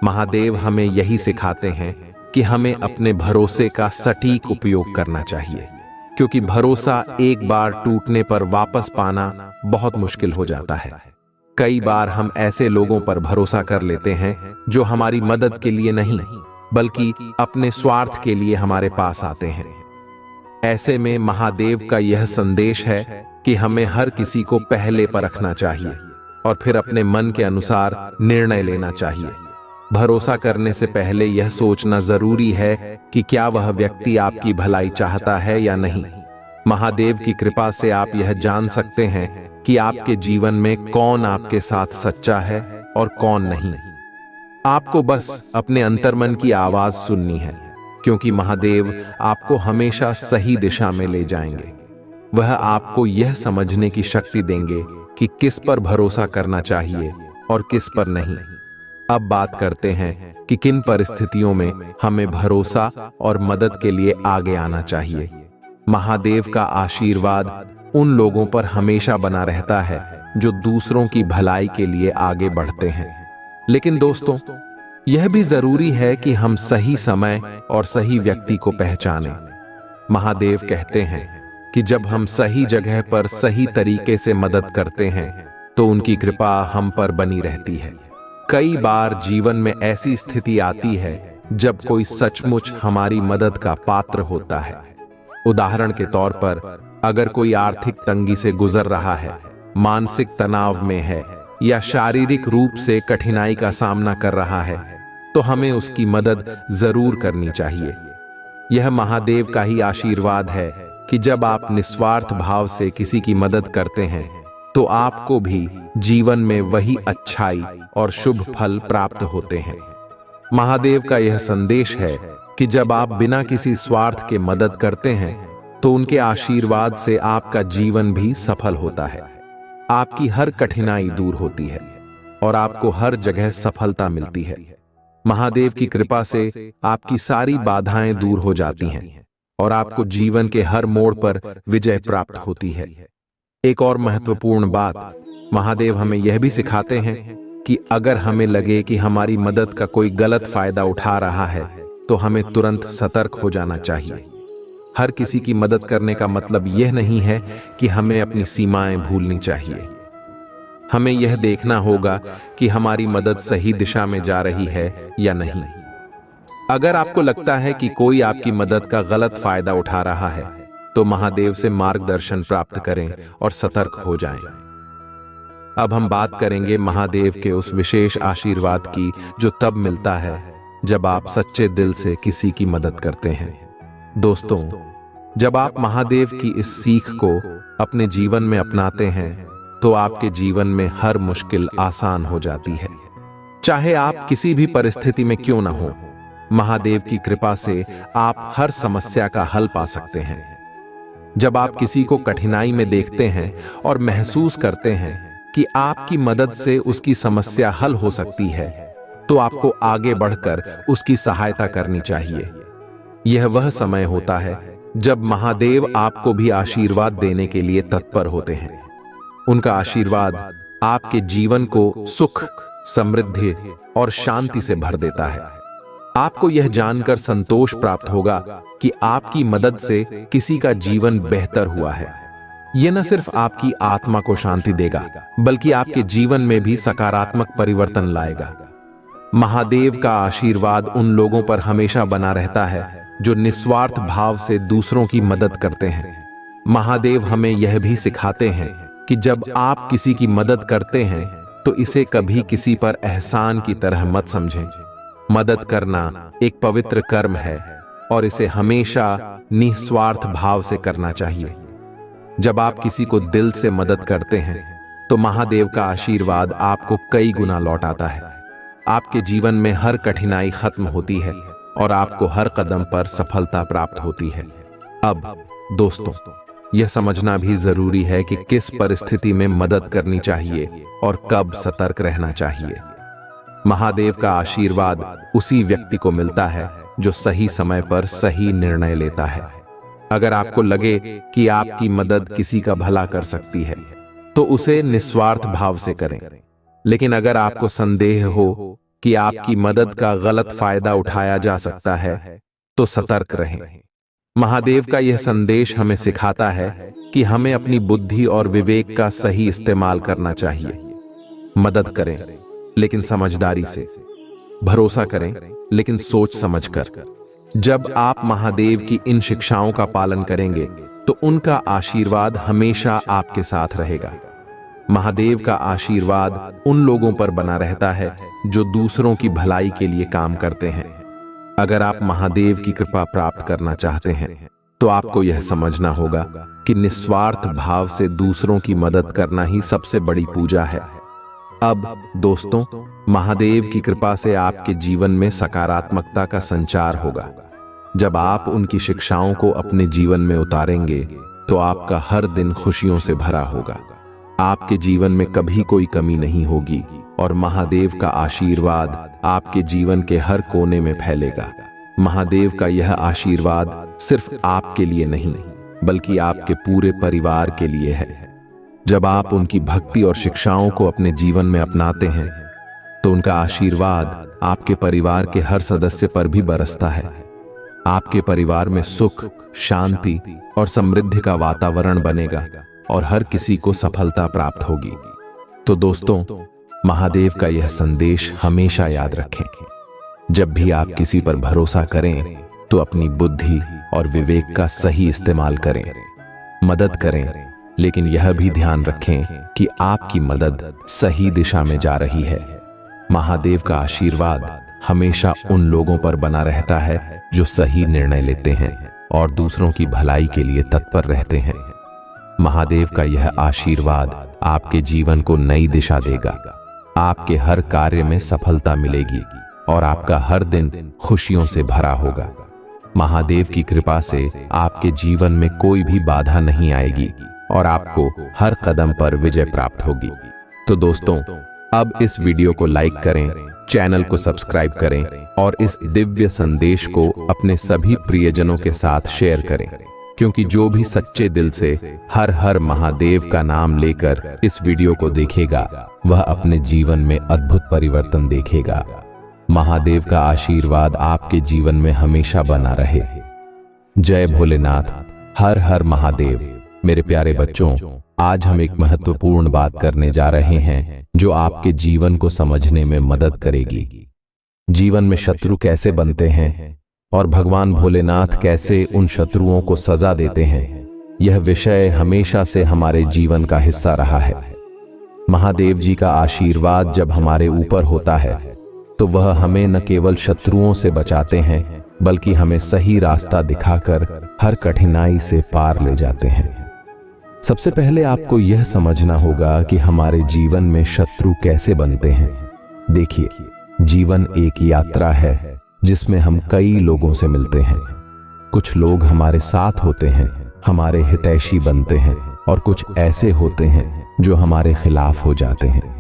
महादेव हमें यही सिखाते हैं कि हमें अपने भरोसे का सटीक उपयोग करना चाहिए, क्योंकि भरोसा एक बार टूटने पर वापस पाना बहुत मुश्किल हो जाता है। कई बार हम ऐसे लोगों पर भरोसा कर लेते हैं जो हमारी मदद के लिए नहीं, बल्कि अपने स्वार्थ के लिए हमारे पास आते हैं। ऐसे में महादेव का यह संदेश है कि हमें हर किसी को पहले परखना चाहिए और फिर अपने मन के अनुसार निर्णय लेना चाहिए। भरोसा करने से पहले यह सोचना जरूरी है कि क्या वह व्यक्ति आपकी भलाई चाहता है या नहीं। महादेव की कृपा से आप यह जान सकते हैं कि आपके जीवन में कौन आपके साथ सच्चा है और कौन नहीं। आपको बस अपने अंतर्मन की आवाज सुननी है, क्योंकि महादेव आपको हमेशा सही दिशा में ले जाएंगे। वह आपको यह समझने की शक्ति देंगे कि किस पर भरोसा करना चाहिए और किस पर नहीं। अब बात करते हैं कि किन परिस्थितियों में हमें भरोसा और मदद के लिए आगे आना चाहिए। महादेव का आशीर्वाद उन लोगों पर हमेशा बना रहता है जो दूसरों की भलाई के लिए आगे बढ़ते हैं। लेकिन दोस्तों, यह भी जरूरी है कि हम सही समय और सही व्यक्ति को पहचानें। महादेव कहते हैं कि जब हम सही जगह पर सही तरीके से मदद करते हैं तो उनकी कृपा हम पर बनी रहती है। कई बार जीवन में ऐसी स्थिति आती है जब कोई सचमुच हमारी मदद का पात्र होता है। उदाहरण के तौर पर, अगर कोई आर्थिक तंगी से गुजर रहा है, मानसिक तनाव में है या शारीरिक रूप से कठिनाई का सामना कर रहा है, तो हमें उसकी मदद जरूर करनी चाहिए। यह महादेव का ही आशीर्वाद है कि जब आप निस्वार्थ भाव से किसी की मदद करते हैं तो आपको भी जीवन में वही अच्छाई और शुभ फल प्राप्त होते हैं। महादेव का यह संदेश है कि जब आप बिना किसी स्वार्थ के मदद करते हैं तो उनके आशीर्वाद से आपका जीवन भी सफल होता है। आपकी हर कठिनाई दूर होती है और आपको हर जगह सफलता मिलती है। महादेव की कृपा से आपकी सारी बाधाएं दूर हो जाती हैं और आपको जीवन के हर मोड़ पर विजय प्राप्त होती है। एक और महत्वपूर्ण बात, महादेव हमें यह भी सिखाते हैं कि अगर हमें लगे कि हमारी मदद का कोई गलत फायदा उठा रहा है तो हमें तुरंत सतर्क हो जाना चाहिए। हर किसी की मदद करने का मतलब यह नहीं है कि हमें अपनी सीमाएं भूलनी चाहिए। हमें यह देखना होगा कि हमारी मदद सही दिशा में जा रही है या नहीं। अगर आपको लगता है कि कोई आपकी मदद का गलत फायदा उठा रहा है तो महादेव से मार्गदर्शन प्राप्त करें और सतर्क हो जाएं। अब हम बात करेंगे महादेव के उस विशेष आशीर्वाद की जो तब मिलता है जब आप सच्चे दिल से किसी की मदद करते हैं। दोस्तों, जब आप महादेव की इस सीख को अपने जीवन में अपनाते हैं तो आपके जीवन में हर मुश्किल आसान हो जाती है। चाहे आप किसी भी परिस्थिति में क्यों ना हो, महादेव की कृपा से आप हर समस्या का हल पा सकते हैं। जब आप किसी को कठिनाई में देखते हैं और महसूस करते हैं कि आपकी मदद से उसकी समस्या हल हो सकती है, तो आपको आगे बढ़कर उसकी सहायता करनी चाहिए। यह वह समय होता है जब महादेव आपको भी आशीर्वाद देने के लिए तत्पर होते हैं। उनका आशीर्वाद आपके जीवन को सुख, समृद्धि और शांति से भर देता है। आपको यह जानकर संतोष प्राप्त होगा कि आपकी मदद से किसी का जीवन बेहतर हुआ है। यह न सिर्फ आपकी आत्मा को शांति देगा, बल्कि आपके जीवन में भी सकारात्मक परिवर्तन लाएगा। महादेव का आशीर्वाद उन लोगों पर हमेशा बना रहता है जो निस्वार्थ भाव से दूसरों की मदद करते हैं। महादेव हमें यह भी सिखाते हैं कि जब आप किसी की मदद करते हैं तो इसे कभी किसी पर एहसान की तरह मत समझें। मदद करना एक पवित्र कर्म है और इसे हमेशा निस्वार्थ भाव से करना चाहिए। जब आप किसी को दिल से मदद करते हैं तो महादेव का आशीर्वाद आपको कई गुना लौट आता है। आपके जीवन में हर कठिनाई खत्म होती है और आपको हर कदम पर सफलता प्राप्त होती है। अब दोस्तों, यह समझना भी जरूरी है कि किस परिस्थिति में मदद करनी चाहिए और कब सतर्क रहना चाहिए। महादेव का आशीर्वाद उसी व्यक्ति को मिलता है जो सही समय पर सही निर्णय लेता है। अगर आपको लगे कि आपकी मदद किसी का भला कर सकती है तो उसे निस्वार्थ भाव से करें। लेकिन अगर आपको संदेह हो कि आपकी मदद का गलत फायदा उठाया जा सकता है तो सतर्क रहें। महादेव का यह संदेश हमें सिखाता है कि हमें अपनी बुद्धि और विवेक का सही इस्तेमाल करना चाहिए। मदद करें, लेकिन समझदारी से। भरोसा करें, लेकिन सोच समझकर। जब आप महादेव की इन शिक्षाओं का पालन करेंगे तो उनका आशीर्वाद हमेशा आपके साथ रहेगा। महादेव का आशीर्वाद उन लोगों पर बना रहता है जो दूसरों की भलाई के लिए काम करते हैं। अगर आप महादेव की कृपा प्राप्त करना चाहते हैं तो आपको यह समझना होगा कि निस्वार्थ भाव से दूसरों की मदद करना ही सबसे बड़ी पूजा है। अब दोस्तों, महादेव की कृपा से आपके जीवन में सकारात्मकता का संचार होगा। जब आप उनकी शिक्षाओं को अपने जीवन में उतारेंगे तो आपका हर दिन खुशियों से भरा होगा। आपके जीवन में कभी कोई कमी नहीं होगी और महादेव का आशीर्वाद आपके जीवन के हर कोने में फैलेगा। महादेव का यह आशीर्वाद सिर्फ आपके लिए नहीं, बल्कि आपके पूरे परिवार के लिए है। जब आप उनकी भक्ति और शिक्षाओं को अपने जीवन में अपनाते हैं तो उनका आशीर्वाद आपके परिवार के हर सदस्य पर भी बरसता है। आपके परिवार में सुख, शांति और समृद्धि का वातावरण बनेगा और हर किसी को सफलता प्राप्त होगी। तो दोस्तों, महादेव का यह संदेश हमेशा याद रखें। जब भी आप किसी पर भरोसा करें तो अपनी बुद्धि और विवेक का सही इस्तेमाल करें। मदद करें, लेकिन यह भी ध्यान रखें कि आपकी मदद सही दिशा में जा रही है। महादेव का आशीर्वाद हमेशा उन लोगों पर बना रहता है जो सही निर्णय लेते हैं और दूसरों की भलाई के लिए तत्पर रहते हैं। महादेव का यह आशीर्वाद आपके जीवन को नई दिशा देगा। आपके हर कार्य में सफलता मिलेगी और आपका हर दिन खुशियों से भरा होगा। महादेव की कृपा से आपके जीवन में कोई भी बाधा नहीं आएगी और आपको हर कदम पर विजय प्राप्त होगी। तो दोस्तों, अब इस वीडियो को लाइक करें, चैनल को सब्सक्राइब करें और इस दिव्य संदेश को अपने सभी प्रियजनों के साथ शेयर करें, क्योंकि जो भी सच्चे दिल से हर हर महादेव का नाम लेकर इस वीडियो को देखेगा वह अपने जीवन में अद्भुत परिवर्तन देखेगा। महादेव का आशीर्वाद आपके जीवन में हमेशा बना रहे। जय भोलेनाथ, हर हर महादेव। मेरे प्यारे बच्चों, आज हम एक महत्वपूर्ण बात करने जा रहे हैं जो आपके जीवन को समझने में मदद करेगी। जीवन में शत्रु कैसे बनते हैं और भगवान भोलेनाथ कैसे उन शत्रुओं को सजा देते हैं, यह विषय हमेशा से हमारे जीवन का हिस्सा रहा है। महादेव जी का आशीर्वाद जब हमारे ऊपर होता है तो वह हमें न केवल शत्रुओं से बचाते हैं, बल्कि हमें सही रास्ता दिखाकर हर कठिनाई से पार ले जाते हैं। सबसे पहले आपको यह समझना होगा कि हमारे जीवन में शत्रु कैसे बनते हैं। देखिए, जीवन एक यात्रा है जिसमें हम कई लोगों से मिलते हैं। कुछ लोग हमारे साथ होते हैं, हमारे हितैषी बनते हैं, और कुछ ऐसे होते हैं जो हमारे खिलाफ हो जाते हैं।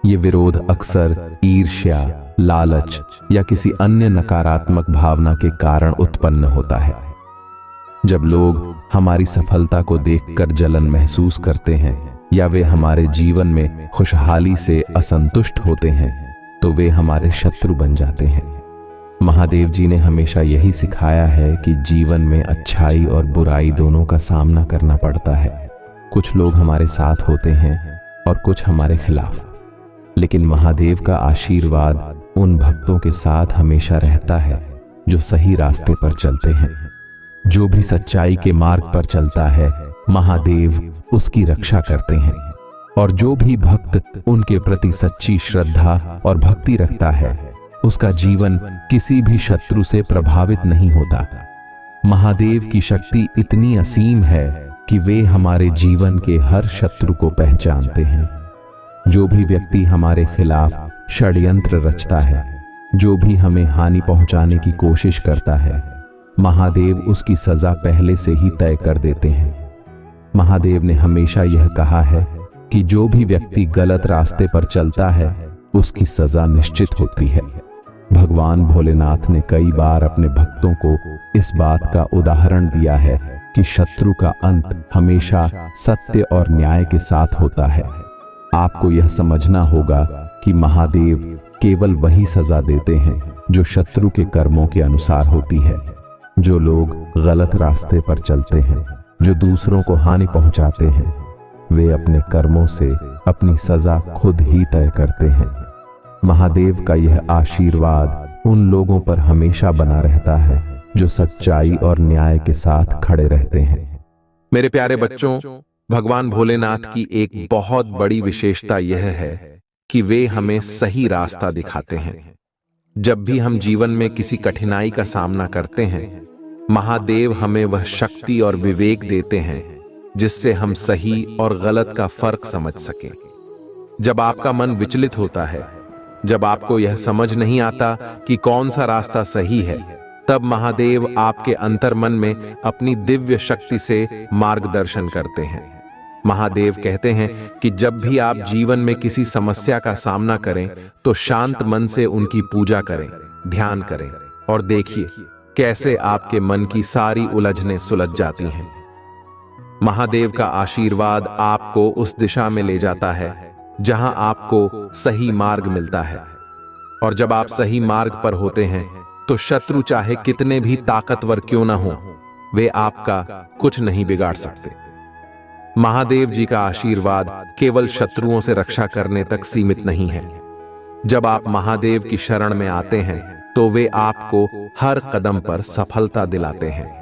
ये विरोध अक्सर ईर्ष्या, लालच या किसी अन्य नकारात्मक भावना के कारण उत्पन्न होता है। जब लोग हमारी सफलता को देखकर जलन महसूस करते हैं या वे हमारे जीवन में खुशहाली से असंतुष्ट होते हैं तो वे हमारे शत्रु बन जाते हैं। महादेव जी ने हमेशा यही सिखाया है कि जीवन में अच्छाई और बुराई दोनों का सामना करना पड़ता है। कुछ लोग हमारे साथ होते हैं और कुछ हमारे खिलाफ, लेकिन महादेव का आशीर्वाद उन भक्तों के साथ हमेशा रहता है जो सही रास्ते पर चलते हैं। जो भी सच्चाई के मार्ग पर चलता है, महादेव उसकी रक्षा करते हैं, और जो भी भक्त उनके प्रति सच्ची श्रद्धा और भक्ति रखता है उसका जीवन किसी भी शत्रु से प्रभावित नहीं होता। महादेव की शक्ति इतनी असीम है कि वे हमारे जीवन के हर शत्रु को पहचानते हैं। जो भी व्यक्ति हमारे खिलाफ षड्यंत्र रचता है, जो भी हमें हानि पहुंचाने की कोशिश करता है, महादेव उसकी सजा पहले से ही तय कर देते हैं। महादेव ने हमेशा यह कहा है कि जो भी व्यक्ति गलत रास्ते पर चलता है उसकी सजा निश्चित होती है। भगवान भोलेनाथ ने कई बार अपने भक्तों को इस बात का उदाहरण दिया है कि शत्रु का अंत हमेशा सत्य और न्याय के साथ होता है। आपको यह समझना होगा कि महादेव केवल वही सजा देते हैं जो शत्रु के कर्मों के अनुसार होती है। जो लोग गलत रास्ते पर चलते हैं, जो दूसरों को हानि पहुंचाते हैं, वे अपने कर्मों से अपनी सजा खुद ही तय करते हैं। महादेव का यह आशीर्वाद उन लोगों पर हमेशा बना रहता है जो सच्चाई और न्याय के साथ खड़े रहते हैं। मेरे प्यारे बच्चों, भगवान भोलेनाथ की एक बहुत बड़ी विशेषता यह है कि वे हमें सही रास्ता दिखाते हैं। जब भी हम जीवन में किसी कठिनाई का सामना करते हैं, महादेव हमें वह शक्ति और विवेक देते हैं जिससे हम सही और गलत का फर्क समझ सकें। जब आपका मन विचलित होता है, जब आपको यह समझ नहीं आता कि कौन सा रास्ता सही है, तब महादेव आपके अंतर्मन में अपनी दिव्य शक्ति से मार्गदर्शन करते हैं। महादेव कहते हैं कि जब भी आप जीवन में किसी समस्या का सामना करें तो शांत मन से उनकी पूजा करें, ध्यान करें और देखिए कैसे आपके मन की सारी उलझनें सुलझ जाती हैं। महादेव का आशीर्वाद आपको उस दिशा में ले जाता है जहां आपको सही मार्ग मिलता है। और जब आप सही मार्ग पर होते हैं तो शत्रु चाहे कितने भी ताकतवर क्यों ना हो, वे आपका कुछ नहीं बिगाड़ सकते। महादेव जी का आशीर्वाद केवल शत्रुओं से रक्षा करने तक सीमित नहीं है। जब आप महादेव की शरण में आते हैं तो वे आपको हर कदम पर सफलता दिलाते हैं।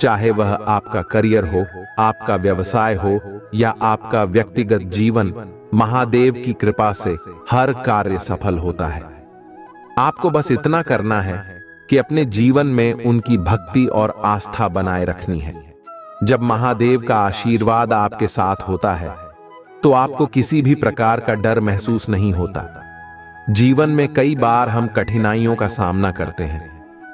चाहे वह आपका करियर हो, आपका व्यवसाय हो या आपका व्यक्तिगत जीवन, महादेव की कृपा से हर कार्य सफल होता है। आपको बस इतना करना है कि अपने जीवन में उनकी भक्ति और आस्था बनाए रखनी है। जब महादेव का आशीर्वाद आपके साथ होता है तो आपको किसी भी प्रकार का डर महसूस नहीं होता। जीवन में कई बार हम कठिनाइयों का सामना करते हैं,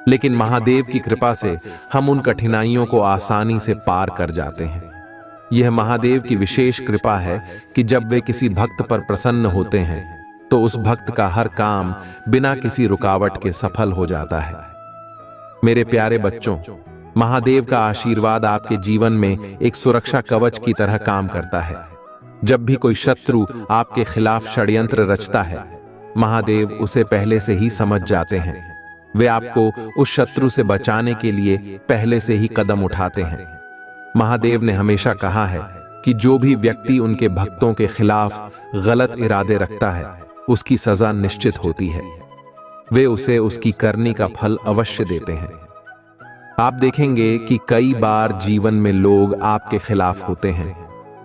लेकिन महादेव की कृपा से हम उन कठिनाइयों को आसानी से पार कर जाते हैं। यह महादेव की विशेष कृपा है कि जब वे किसी भक्त पर प्रसन्न होते हैं तो उस भक्त का हर काम बिना किसी रुकावट के सफल हो जाता है। मेरे प्यारे बच्चों, महादेव का आशीर्वाद आपके जीवन में एक सुरक्षा कवच की तरह काम करता है। जब भी कोई शत्रु आपके खिलाफ षड्यंत्र रचता है, महादेव उसे पहले से ही समझ जाते हैं। वे आपको उस शत्रु से बचाने के लिए पहले से ही कदम उठाते हैं। महादेव ने हमेशा कहा है कि जो भी व्यक्ति उनके भक्तों के खिलाफ गलत इरादे रखता है, उसकी सजा निश्चित होती है। वे उसे उसकी करनी का फल अवश्य देते हैं। आप देखेंगे कि कई बार जीवन में लोग आपके खिलाफ होते हैं।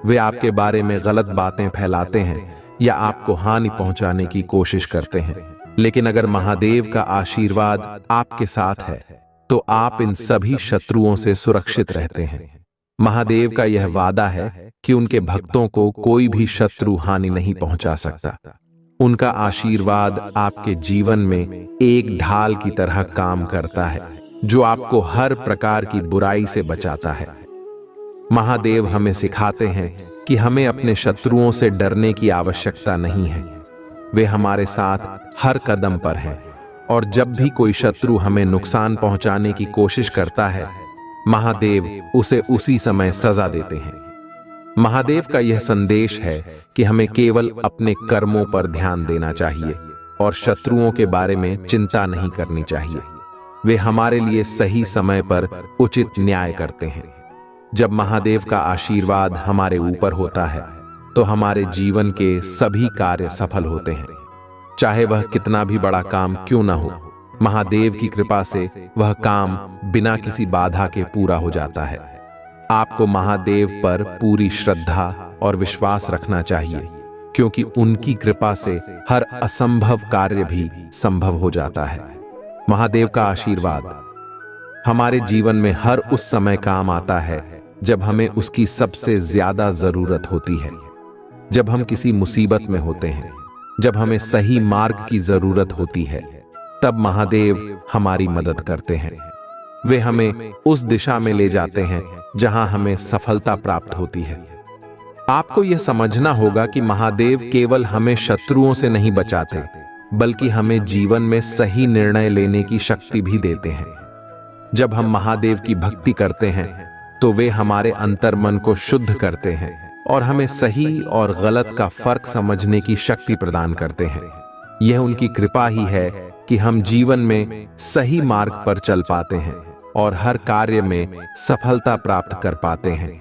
वे आपके बारे में गलत बातें फैलाते हैं या आपको हानि पहुंचाने की कोशिश करते हैं, लेकिन अगर महादेव का आशीर्वाद आपके साथ है तो आप इन सभी शत्रुओं से सुरक्षित रहते हैं। महादेव का यह वादा है कि उनके भक्तों को कोई भी शत्रु हानि नहीं पहुंचा सकता। उनका आशीर्वाद आपके जीवन में एक ढाल की तरह काम करता है जो आपको हर प्रकार की बुराई से बचाता है। महादेव हमें सिखाते हैं कि हमें अपने शत्रुओं से डरने की आवश्यकता नहीं है। वे हमारे साथ हर कदम पर हैं और जब भी कोई शत्रु हमें नुकसान पहुंचाने की कोशिश करता है, महादेव उसे उसी समय सजा देते हैं। महादेव का यह संदेश है कि हमें केवल अपने कर्मों पर ध्यान देना चाहिए और शत्रुओं के बारे में चिंता नहीं करनी चाहिए। वे हमारे लिए सही समय पर उचित न्याय करते हैं। जब महादेव का आशीर्वाद हमारे ऊपर होता है तो हमारे जीवन के सभी कार्य सफल होते हैं। चाहे वह कितना भी बड़ा काम क्यों ना हो, महादेव की कृपा से वह काम बिना किसी बाधा के पूरा हो जाता है। आपको महादेव पर पूरी श्रद्धा और विश्वास रखना चाहिए, क्योंकि उनकी कृपा से हर असंभव कार्य भी संभव हो जाता है। महादेव का आशीर्वाद हमारे जीवन में हर उस समय काम आता है जब हमें उसकी सबसे ज्यादा जरूरत होती है। जब हम किसी मुसीबत में होते हैं, जब हमें सही मार्ग की जरूरत होती है, तब महादेव हमारी मदद करते हैं। वे हमें उस दिशा में ले जाते हैं जहां हमें सफलता प्राप्त होती है। आपको यह समझना होगा कि महादेव केवल हमें शत्रुओं से नहीं बचाते, बल्कि हमें जीवन में सही निर्णय लेने की शक्ति भी देते हैं। जब हम महादेव की भक्ति करते हैं तो वे हमारे अंतर्मन को शुद्ध करते हैं और हमें सही और गलत का फर्क समझने की शक्ति प्रदान करते हैं। यह उनकी कृपा ही है कि हम जीवन में सही मार्ग पर चल पाते हैं और हर कार्य में सफलता प्राप्त कर पाते हैं।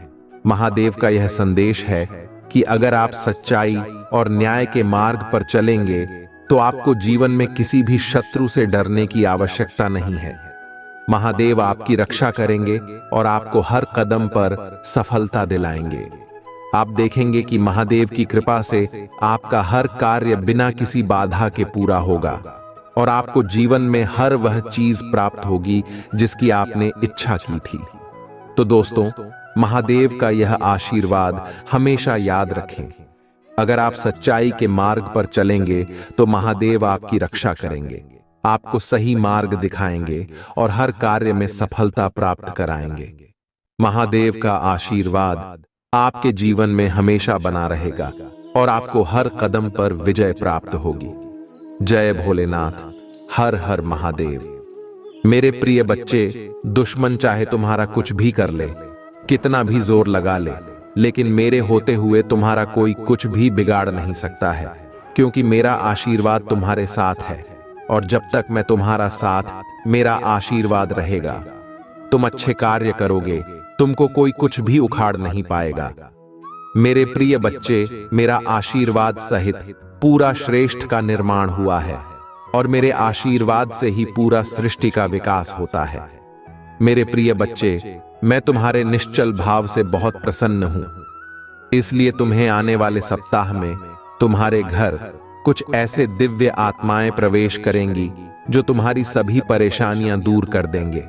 महादेव का यह संदेश है कि अगर आप सच्चाई और न्याय के मार्ग पर चलेंगे तो आपको जीवन में किसी भी शत्रु से डरने की आवश्यकता नहीं है। महादेव आपकी रक्षा करेंगे और आपको हर कदम पर सफलता दिलाएंगे। आप देखेंगे कि महादेव की कृपा से आपका हर कार्य बिना किसी बाधा के पूरा होगा और आपको जीवन में हर वह चीज प्राप्त होगी जिसकी आपने इच्छा की थी। तो दोस्तों, महादेव का यह आशीर्वाद हमेशा याद रखें। अगर आप सच्चाई के मार्ग पर चलेंगे तो महादेव आपकी रक्षा करेंगे, आपको सही मार्ग दिखाएंगे और हर कार्य में सफलता प्राप्त कराएंगे। महादेव का आशीर्वाद आपके जीवन में हमेशा बना रहेगा और आपको हर कदम पर विजय प्राप्त होगी। जय भोलेनाथ, हर हर महादेव। मेरे प्रिय बच्चे, दुश्मन चाहे तुम्हारा कुछ भी कर ले, कितना भी जोर लगा ले, लेकिन मेरे होते हुए तुम्हारा कोई कुछ भी बिगाड़ नहीं सकता है, क्योंकि मेरा आशीर्वाद तुम्हारे साथ है और जब तक मैं तुम्हारा साथ, मेरा आशीर्वाद रहेगा। तुम अच्छे कार्य करोगे, तुमको कोई कुछ भी उखाड़ नहीं पाएगा। मेरे प्रिय बच्चे, मेरा आशीर्वाद सहित पूरा श्रेष्ठ का निर्माण हुआ है और मेरे आशीर्वाद से ही पूरा सृष्टि का विकास होता है। मेरे प्रिय बच्चे, मैं तुम्हारे निश्चल भाव से बहुत प्रसन्न हूं, इसलिए तुम्हें आने वाले सप्ताह में तुम्हारे घर कुछ ऐसे दिव्य आत्माएं प्रवेश करेंगी जो तुम्हारी सभी परेशानियां दूर कर देंगे।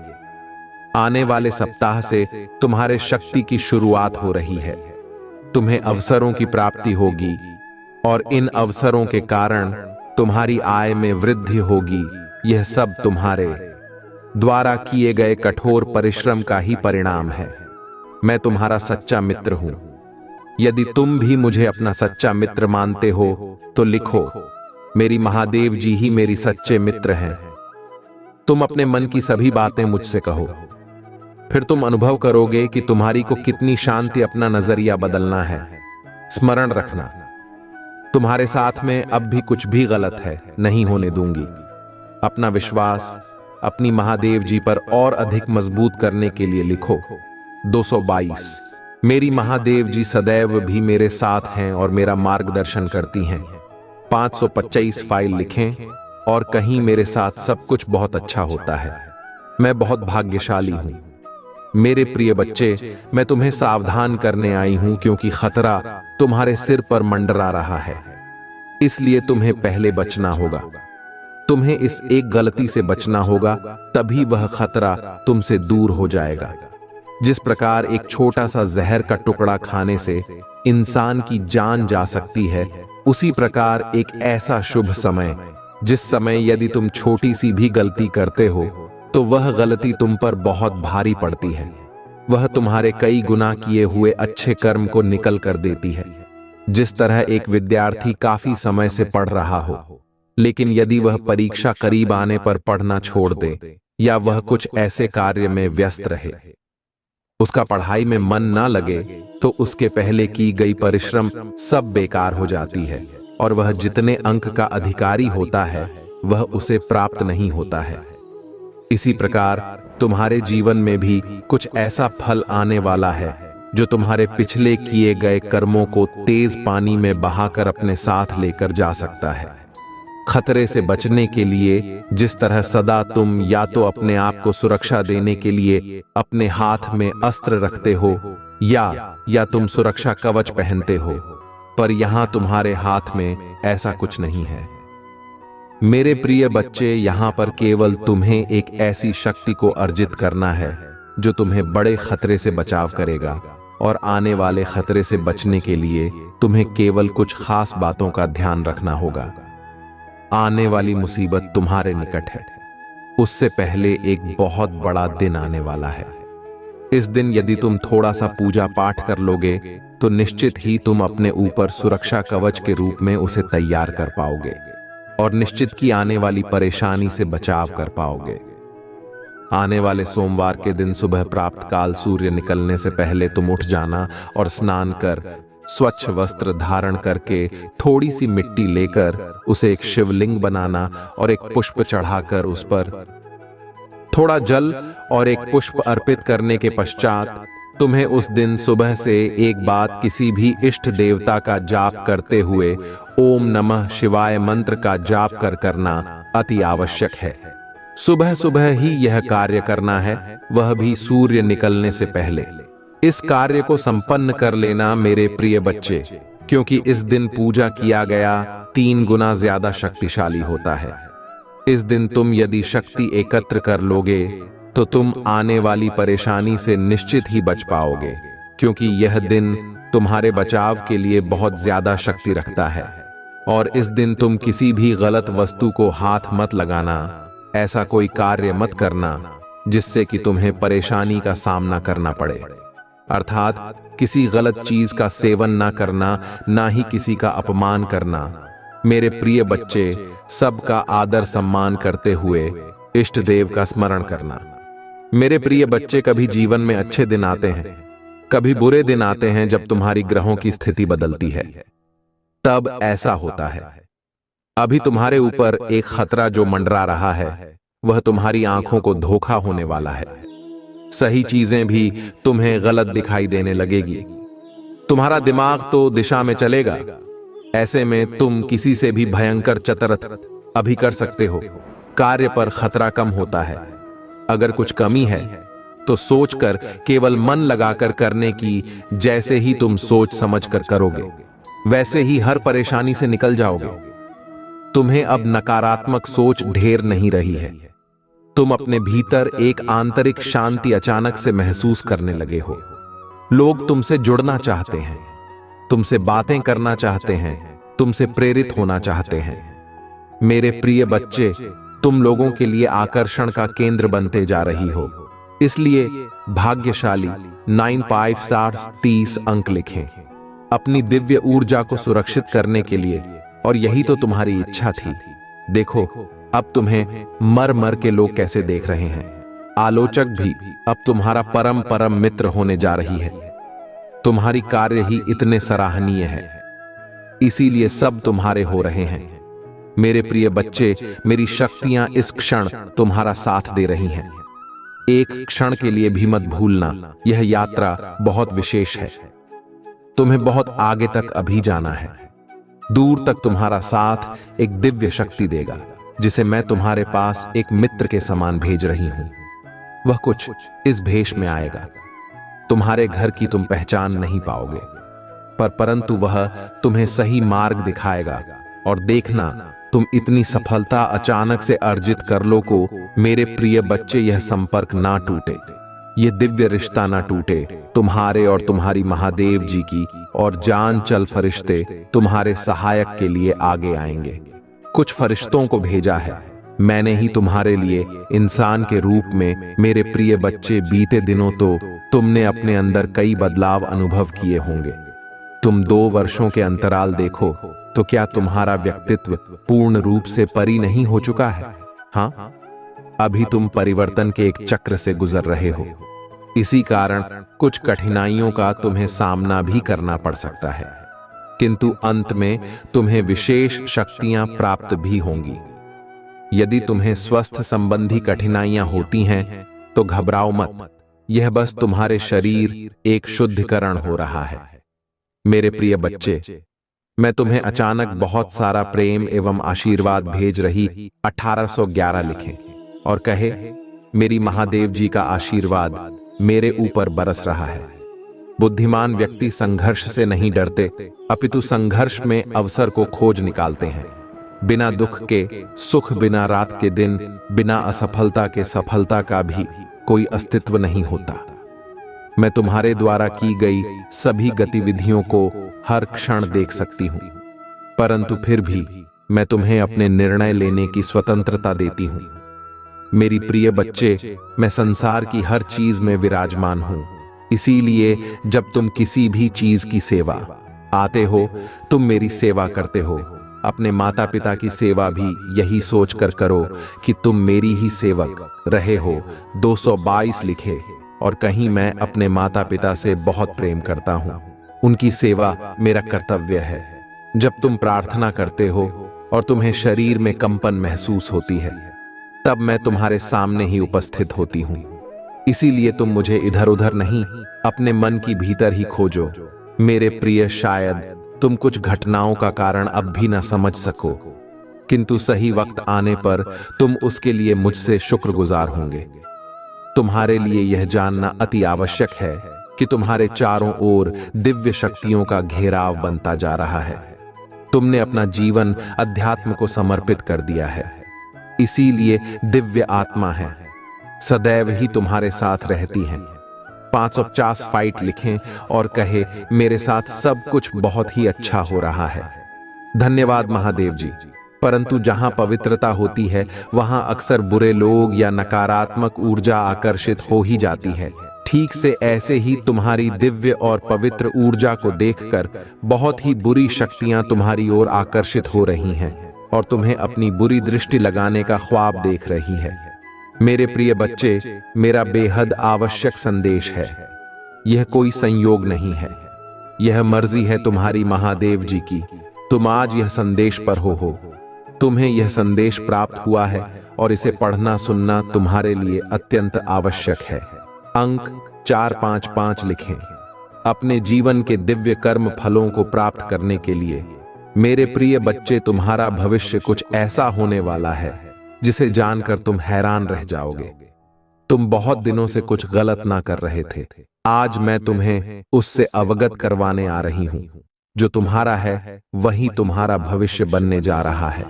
आने वाले सप्ताह से तुम्हारे शक्ति की शुरुआत हो रही है। तुम्हें अवसरों की प्राप्ति होगी और इन अवसरों के कारण तुम्हारी आय में वृद्धि होगी। यह सब तुम्हारे द्वारा किए गए कठोर परिश्रम का ही परिणाम है। मैं तुम्हारा सच्चा मित्र हूं। यदि तुम भी मुझे अपना सच्चा मित्र मानते हो तो लिखो, मेरी महादेव जी ही मेरी सच्चे मित्र हैं। तुम अपने मन की सभी बातें मुझसे कहो, फिर तुम अनुभव करोगे कि तुम्हारी को कितनी शांति अपना नजरिया बदलना है। स्मरण रखना, तुम्हारे साथ में अब भी कुछ भी गलत है नहीं होने दूंगी। अपना विश्वास अपनी महादेव जी पर और अधिक मजबूत करने के लिए लिखो 222। मेरी महादेव जी सदैव भी मेरे साथ हैं और मेरा मार्गदर्शन करती हैं। 525 फाइल लिखें और कहीं मेरे साथ सब कुछ बहुत अच्छा होता है। मैं बहुत भाग्यशाली हूं। मेरे प्रिय बच्चे, मैं तुम्हें सावधान करने आई हूं क्योंकि खतरा तुम्हारे सिर पर मंडरा रहा है, इसलिए तुम्हें पहले बचना होगा। तुम्हें इस एक गलती से बचना होगा, तभी वह खतरा तुमसे दूर हो जाएगा। जिस प्रकार एक छोटा सा जहर का टुकड़ा खाने से इंसान की जान जा सकती है, उसी प्रकार एक ऐसा शुभ समय जिस समय यदि तुम छोटी सी भी गलती करते हो तो वह गलती तुम पर बहुत भारी पड़ती है। वह तुम्हारे कई गुना किए हुए अच्छे कर्म को निकल कर देती है। जिस तरह एक विद्यार्थी काफी समय से पढ़ रहा हो, लेकिन यदि वह परीक्षा करीब आने पर पढ़ना छोड़ दे या वह कुछ ऐसे कार्य में व्यस्त रहे, उसका पढ़ाई में मन ना लगे, तो उसके पहले की गई परिश्रम सब बेकार हो जाती है और वह जितने अंक का अधिकारी होता है वह उसे प्राप्त नहीं होता है। इसी प्रकार तुम्हारे जीवन में भी कुछ ऐसा फल आने वाला है जो तुम्हारे पिछले किए गए कर्मों को तेज पानी में बहाकर अपने साथ लेकर जा सकता है। खतरे से बचने के लिए जिस तरह सदा तुम या तो अपने आप को सुरक्षा देने के लिए अपने हाथ में अस्त्र रखते हो या तुम सुरक्षा कवच पहनते हो, पर यहां तुम्हारे हाथ में ऐसा कुछ नहीं है। मेरे प्रिय बच्चे, यहां पर केवल तुम्हें एक ऐसी शक्ति को अर्जित करना है जो तुम्हें बड़े खतरे से बचाव करेगा, और आने वाले खतरे से बचने के लिए तुम्हें केवल कुछ खास बातों का ध्यान रखना होगा। आने वाली मुसीबत तुम्हारे निकट है, उससे पहले एक बहुत बड़ा दिन आने वाला है। इस दिन यदि तुम थोड़ा सा पूजा पाठ कर लोगे तो निश्चित ही तुम अपने ऊपर सुरक्षा कवच के रूप में उसे तैयार कर पाओगे और निश्चित की आने वाली परेशानी से बचाव कर पाओगे। आने वाले सोमवार के दिन सुबह प्राप्त काल सूर्य निकलने से पहले तुम उठ जाना और स्नान कर स्वच्छ वस्त्र धारण करके थोड़ी सी मिट्टी लेकर उसे एक शिवलिंग बनाना और एक पुष्प चढ़ाकर उस पर थोड़ा जल और एक पुष्प अर्पित करने के पश्चात तुम्हें उस दिन सुबह से एक बात किसी भी इष्ट देवता का जाप करते हुए ओम नमः शिवाय मंत्र का जाप कर करना अति आवश्यक है। सुबह सुबह ही यह कार्य करना है, वह भी सूर्य निकलने से पहले। इस कार्य को संपन्न कर लेना मेरे प्रिय बच्चे, क्योंकि इस दिन पूजा किया गया 3 गुना ज्यादा शक्तिशाली होता है। इस दिन तुम यदि शक्ति एकत्र कर लोगे तो तुम आने वाली परेशानी से निश्चित ही बच पाओगे, क्योंकि यह दिन तुम्हारे बचाव के लिए बहुत ज्यादा शक्ति रखता है। और इस दिन तुम किसी भी गलत वस्तु को हाथ मत लगाना, ऐसा कोई कार्य मत करना जिससे कि तुम्हें परेशानी का सामना करना पड़े। अर्थात किसी गलत चीज का सेवन ना करना, ना ही किसी का अपमान करना। मेरे प्रिय बच्चे, सबका आदर सम्मान करते हुए इष्ट देव का स्मरण करना। मेरे प्रिय बच्चे, कभी जीवन में अच्छे दिन आते हैं, कभी बुरे दिन आते हैं। जब तुम्हारी ग्रहों की स्थिति बदलती है तब ऐसा होता है। अभी तुम्हारे ऊपर एक खतरा जो मंडरा रहा है, वह तुम्हारी आंखों को धोखा होने वाला है। सही चीजें भी तुम्हें गलत दिखाई देने लगेगी। तुम्हारा दिमाग तो दिशा में चलेगा। ऐसे में तुम किसी से भी भयंकर चतुरत अभी कर सकते हो। कार्य पर खतरा कम होता है। अगर कुछ कमी है तो सोचकर, केवल मन लगाकर करने की। जैसे ही तुम सोच समझकर करोगे, वैसे ही हर परेशानी से निकल जाओगे। तुम्हें अब नकारात्मक सोच ढेर नहीं रही है। तुम अपने भीतर एक आंतरिक शांति अचानक से महसूस करने लगे हो। लोग तुमसे जुड़ना चाहते हैं, तुमसे बातें करना चाहते हैं, तुमसे प्रेरित होना चाहते हैं। मेरे प्रिय बच्चे, तुम लोगों के लिए आकर्षण का केंद्र बनते जा रही हो। इसलिए भाग्यशाली 9530 अंक लिखें अपनी दिव्य ऊर्जा को सुरक्षित करने के लिए। और यही तो तुम्हारी इच्छा थी। देखो, अब तुम्हें मर मर के लोग कैसे देख रहे हैं। आलोचक भी अब तुम्हारा परम परम मित्र होने जा रही है। तुम्हारी कार्य ही इतने सराहनीय है, इसीलिए सब तुम्हारे हो रहे हैं। मेरे प्रिय बच्चे, मेरी शक्तियां इस क्षण तुम्हारा साथ दे रही हैं। एक क्षण के लिए भी मत भूलना, यह यात्रा बहुत विशेष है। तुम्हें बहुत आगे तक अभी जाना है। दूर तक तुम्हारा साथ एक दिव्य शक्ति देगा, जिसे मैं तुम्हारे पास एक मित्र के समान भेज रही हूं। वह कुछ इस भेष में आएगा। तुम्हारे घर की तुम पहचान नहीं पाओगे, परंतु वह तुम्हें सही मार्ग दिखाएगा। और देखना, तुम इतनी सफलता अचानक से अर्जित कर लो को मेरे प्रिय बच्चे, यह संपर्क ना टूटे, ये दिव्य रिश्ता ना टूटे। तुम्हारे और तुम्हारी महादेव जी की और जान चल फरिश्ते तुम्हारे सहायक के लिए आगे आएंगे। कुछ फरिश्तों को भेजा है मैंने ही तुम्हारे लिए इंसान के रूप में। मेरे प्रिय बच्चे, बीते दिनों तो तुमने अपने अंदर कई बदलाव अनुभव किए होंगे। तुम 2 वर्षों के अंतराल देखो तो क्या तुम्हारा व्यक्तित्व पूर्ण रूप से परी नहीं हो चुका है? हाँ, अभी तुम परिवर्तन के एक चक्र से गुजर रहे हो। इसी कारण कुछ कठिनाइयों का तुम्हें सामना भी करना पड़ सकता है, किंतु अंत में तुम्हें विशेष शक्तियां प्राप्त भी होंगी। यदि तुम्हें स्वास्थ्य संबंधी कठिनाइयां होती हैं तो घबराओ मत, यह बस तुम्हारे शरीर एक शुद्धिकरण हो रहा है। मेरे प्रिय बच्चे, मैं तुम्हें अचानक बहुत सारा प्रेम एवं आशीर्वाद भेज रही। 1811 लिखें और कहे, मेरी महादेव जी का आशीर्वाद मेरे ऊपर बरस रहा है। बुद्धिमान व्यक्ति संघर्ष से नहीं डरते, अपितु संघर्ष में अवसर को खोज निकालते हैं। बिना दुख के सुख, बिना रात के दिन, बिना असफलता के सफलता का भी कोई अस्तित्व नहीं होता। मैं तुम्हारे द्वारा की गई सभी गतिविधियों को हर क्षण देख सकती हूं, परंतु फिर भी मैं तुम्हें अपने निर्णय लेने की स्वतंत्रता देती हूं। मेरी प्रिय बच्चे, मैं संसार की हर चीज में विराजमान हूं। इसीलिए जब तुम किसी भी चीज की सेवा आते हो, तुम मेरी सेवा करते हो। अपने माता पिता की सेवा भी यही सोचकर करो कि तुम मेरी ही सेवक रहे हो। 222 लिखे और कहीं, मैं अपने माता पिता से बहुत प्रेम करता हूं। उनकी सेवा मेरा कर्तव्य है। जब तुम प्रार्थना करते हो और तुम्हें शरीर में कंपन महसूस होती है, तब मैं तुम्हारे सामने ही उपस्थित होती हूं। इसीलिए तुम मुझे इधर उधर नहीं, अपने मन की भीतर ही खोजो। मेरे प्रिय, शायद तुम कुछ घटनाओं का कारण अब भी न समझ सको, किंतु सही वक्त आने पर तुम उसके लिए मुझसे शुक्रगुजार होंगे। तुम्हारे लिए यह जानना अति आवश्यक है कि तुम्हारे चारों ओर दिव्य शक्तियों का घेराव बनता जा रहा है। तुमने अपना जीवन अध्यात्म को समर्पित कर दिया है, इसीलिए दिव्य आत्मा है सदैव ही तुम्हारे साथ रहती हैं। 550 फाइट लिखें और कहे, मेरे साथ सब कुछ बहुत ही अच्छा हो रहा है। धन्यवाद महादेव जी। परंतु जहां पवित्रता होती है वहां अक्सर बुरे लोग या नकारात्मक ऊर्जा आकर्षित हो ही जाती है। ठीक से ऐसे ही तुम्हारी दिव्य और पवित्र ऊर्जा को देखकर बहुत ही बुरी शक्तियां तुम्हारी ओर आकर्षित हो रही हैं और तुम्हें अपनी बुरी दृष्टि लगाने का ख्वाब देख रही है। मेरे प्रिय बच्चे, मेरा बेहद आवश्यक संदेश है। यह कोई संयोग नहीं है, यह मर्जी है तुम्हारी महादेव जी की। तुम आज यह संदेश पर हो। तुम्हें यह संदेश प्राप्त हुआ है और इसे पढ़ना सुनना तुम्हारे लिए अत्यंत आवश्यक है। अंक 455 लिखें। अपने जीवन के दिव्य कर्म फलों को प्राप्त करने के लिए मेरे प्रिय बच्चे, तुम्हारा भविष्य कुछ ऐसा होने वाला है जिसे जानकर तुम हैरान रह जाओगे। तुम बहुत दिनों से कुछ गलत ना कर रहे थे, आज मैं तुम्हें उससे अवगत करवाने आ रही हूं। जो तुम्हारा है वही तुम्हारा भविष्य बनने जा रहा है।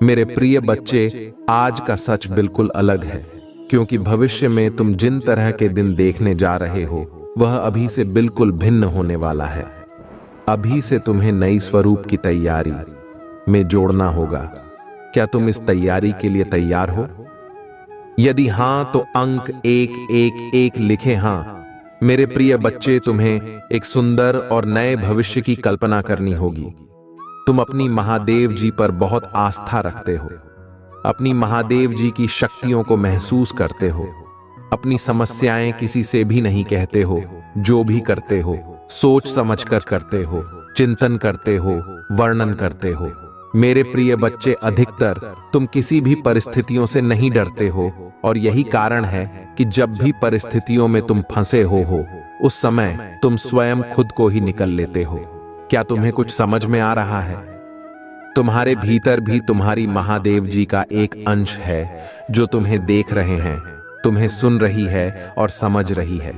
मेरे प्रिय बच्चे, आज का सच बिल्कुल अलग है, क्योंकि भविष्य में तुम जिन तरह के दिन देखने जा रहे हो वह अभी से बिल्कुल भिन्न होने वाला है। अभी से तुम्हें नई स्वरूप की तैयारी में जोड़ना होगा। क्या तुम इस तैयारी के लिए तैयार हो? यदि हां तो अंक 111 लिखें। हां मेरे प्रिय बच्चे, तुम्हें एक सुंदर और नए भविष्य की कल्पना करनी होगी। तुम अपनी महादेव जी पर बहुत आस्था रखते हो, अपनी महादेव जी की शक्तियों को महसूस करते हो। अपनी समस्याएं किसी से भी नहीं कहते हो। जो भी करते हो सोच समझकर करते हो, चिंतन करते हो, वर्णन करते हो। मेरे प्रिय बच्चे, अधिकतर तुम किसी भी परिस्थितियों से नहीं डरते हो और यही कारण है कि जब भी परिस्थितियों में तुम फंसे हो उस समय तुम स्वयं खुद को ही निकल लेते हो। क्या तुम्हें कुछ समझ में आ रहा है? तुम्हारे भीतर भी तुम्हारी महादेव जी का एक अंश है जो तुम्हें देख रहे हैं, तुम्हें सुन रही है और समझ रही है।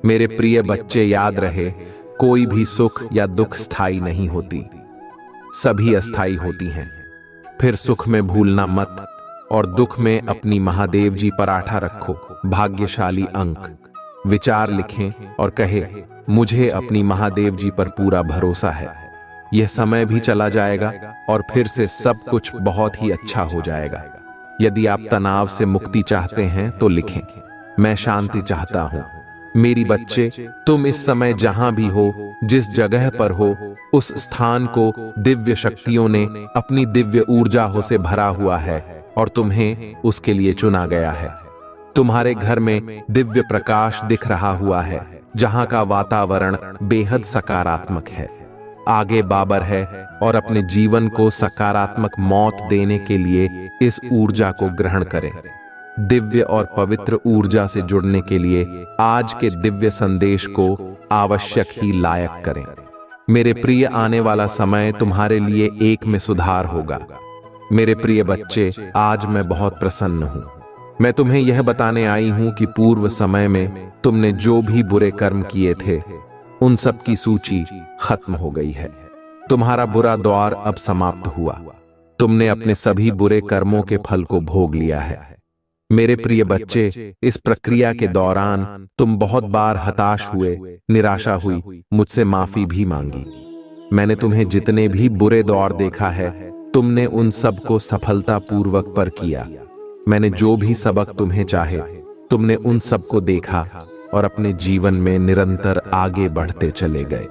मेरे प्रिय बच्चे, याद रहे, कोई भी सुख या दुख स्थायी नहीं होती, सभी अस्थायी होती हैं। फिर सुख में भूलना मत और दुख में अपनी महादेव जी पर आठा रखो। भाग्यशाली अंक विचार लिखें और कहे, मुझे अपनी महादेव जी पर पूरा भरोसा है। यह समय भी चला जाएगा और फिर से सब कुछ बहुत ही अच्छा हो जाएगा। यदि आप तनाव से मुक्ति चाहते हैं तो लिखें, मैं शांति चाहता हूं। मेरी बच्चे, तुम इस समय जहां भी हो, जिस जगह पर हो, उस स्थान को दिव्य शक्तियों ने अपनी दिव्य ऊर्जा से भरा हुआ है और तुम्हें उसके लिए चुना गया है। तुम्हारे घर में दिव्य प्रकाश दिख रहा हुआ है, जहां का वातावरण बेहद सकारात्मक है। आगे बाबर है और अपने जीवन को सकारात्मक मौत देने के लिए इस ऊर्जा को ग्रहण करें। दिव्य और पवित्र ऊर्जा से जुड़ने के लिए आज के दिव्य संदेश को आवश्यक ही लायक करें। मेरे प्रिय, आने वाला समय तुम्हारे लिए एक में सुधार होगा। मेरे प्रिय बच्चे, आज मैं बहुत प्रसन्न हूं। मैं तुम्हें यह बताने आई हूं कि पूर्व समय में तुमने जो भी बुरे कर्म किए थे उन सब की सूची खत्म हो गई है। तुम्हारा बुरा दौर अब समाप्त हुआ। तुमने अपने सभी बुरे कर्मों के फल को भोग लिया है। मेरे प्रिय बच्चे, इस प्रक्रिया के दौरान तुम बहुत बार हताश हुए, निराशा हुई, मुझसे माफी भी मांगी। मैंने तुम्हें जितने भी बुरे दौर देखा है, तुमने उन सब को सफलतापूर्वक पर किया। मैंने जो भी सबक तुम्हें चाहे, तुमने उन सब को देखा और अपने जीवन में निरंतर आगे बढ़ते चले गए।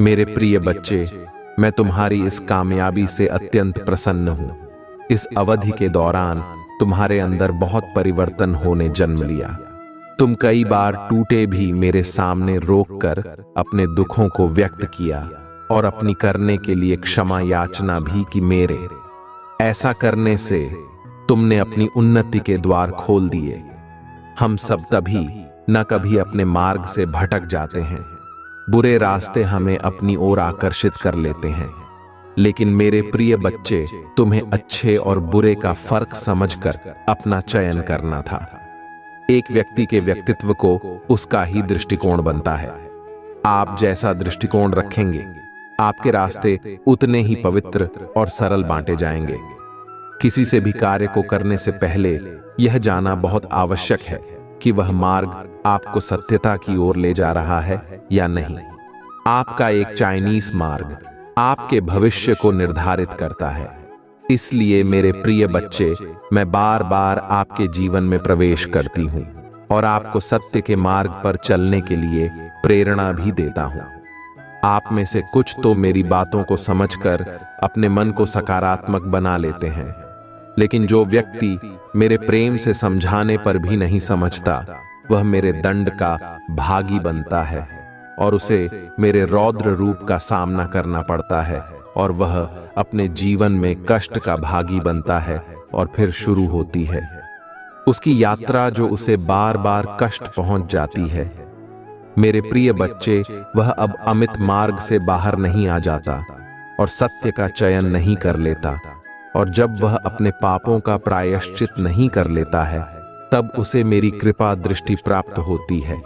मेरे प्रिय बच्चे, मैं तुम्हारी इस कामयाबी से अत्यंत प्रसन्न हूं। इस अवधि के दौरान तुम्हारे अंदर बहुत परिवर्तन होने जन्म लिया। तुम कई बार टूटे भी मेरे सामने रोककर अपने दुखों को व्यक्त किया और अपनी करने के लिए क्षमा याचना भी की। मेरे ऐसा करने से तुमने अपनी उन्नति के द्वार खोल दिए। हम सब तभी न कभी अपने मार्ग से भटक जाते हैं, बुरे रास्ते हमें अपनी ओर आकर्षित कर लेते हैं। लेकिन मेरे प्रिय बच्चे, तुम्हें अच्छे और बुरे का फर्क समझकर अपना चयन करना था। एक व्यक्ति के व्यक्तित्व को उसका ही दृष्टिकोण बनता है। आप जैसा दृष्टिकोण रखेंगे, आपके रास्ते उतने ही पवित्र और सरल बांटे जाएंगे। किसी से भी कार्य को करने से पहले यह जानना बहुत आवश्यक है कि वह मार्ग आपको सत्यता की ओर ले जा रहा है या नहीं। आपका एक चाइनीज मार्ग आपके भविष्य को निर्धारित करता है। इसलिए मेरे प्रिय बच्चे, मैं बार बार आपके जीवन में प्रवेश करती हूँ और आपको सत्य के मार्ग पर चलने के लिए प्रेरणा भी देता हूँ। आप में से कुछ तो मेरी बातों को समझकर अपने मन को सकारात्मक बना लेते हैं, लेकिन जो व्यक्ति मेरे प्रेम से समझाने पर भी नहीं समझता, वह मेरे दंड का भागी बनता है और उसे मेरे रौद्र रूप का सामना करना पड़ता है और वह अपने जीवन में कष्ट का भागी बनता है और फिर शुरू होती है उसकी यात्रा जो उसे बार बार कष्ट पहुंच जाती है। मेरे प्रिय बच्चे, वह अब अमित मार्ग से बाहर नहीं आ जाता और सत्य का चयन नहीं कर लेता, और जब वह अपने पापों का प्रायश्चित नहीं कर लेता है, तब उसे मेरी कृपा दृष्टि प्राप्त होती है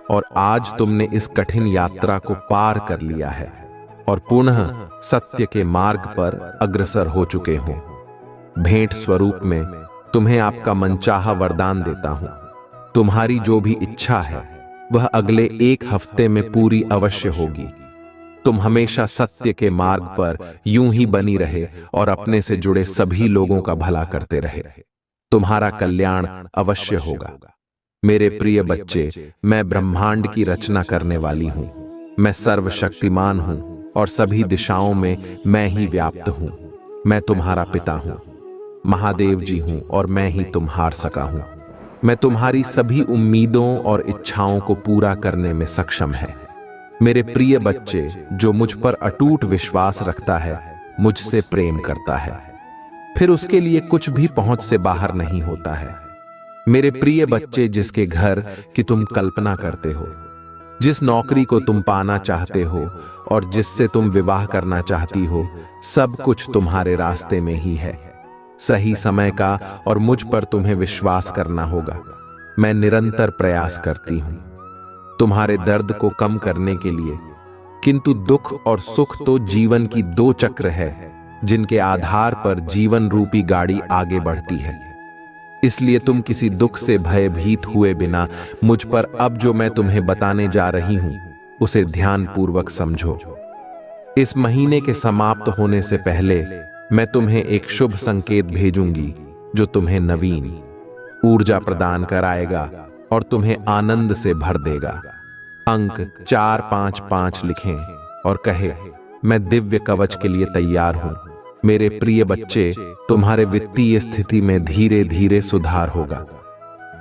और आज तुमने इस कठिन यात्रा को पार कर लिया है और पुनः सत्य के मार्ग पर अग्रसर हो चुके हो। भेंट स्वरूप में तुम्हें आपका मनचाहा वरदान देता हूं। तुम्हारी जो भी इच्छा है वह अगले 1 हफ्ते में पूरी अवश्य होगी। तुम हमेशा सत्य के मार्ग पर यूं ही बनी रहे और अपने से जुड़े सभी लोगों का भला करते रहे। तुम्हारा कल्याण अवश्य होगा। मेरे प्रिय बच्चे, मैं ब्रह्मांड की रचना करने वाली हूं। मैं सर्वशक्तिमान हूं और सभी दिशाओं में मैं ही व्याप्त हूं। मैं तुम्हारा पिता हूं, महादेव जी हूं और मैं ही तुम हार सका हूं। मैं तुम्हारी सभी उम्मीदों और इच्छाओं को पूरा करने में सक्षम है। मेरे प्रिय बच्चे, जो मुझ पर अटूट विश्वास रखता है, मुझसे प्रेम करता है, फिर उसके लिए कुछ भी पहुंच से बाहर नहीं होता है। मेरे प्रिय बच्चे, जिसके घर की तुम कल्पना करते हो, जिस नौकरी को तुम पाना चाहते हो और जिससे तुम विवाह करना चाहती हो, सब कुछ तुम्हारे रास्ते में ही है। सही समय का और मुझ पर तुम्हें विश्वास करना होगा। मैं निरंतर प्रयास करती हूं तुम्हारे दर्द को कम करने के लिए, किंतु दुख और सुख तो जीवन की 2 चक्र है जिनके आधार पर जीवन रूपी गाड़ी आगे बढ़ती है। इसलिए तुम किसी दुख से भयभीत हुए बिना मुझ पर अब जो मैं तुम्हें बताने जा रही हूं उसे ध्यानपूर्वक समझो। इस महीने के समाप्त होने से पहले मैं तुम्हें एक शुभ संकेत भेजूंगी जो तुम्हें नवीन ऊर्जा प्रदान कराएगा और तुम्हें आनंद से भर देगा। अंक 455 लिखें और कहे, मैं दिव्य कवच के लिए तैयार हूं। मेरे प्रिय बच्चे, तुम्हारे वित्तीय स्थिति में धीरे धीरे सुधार होगा।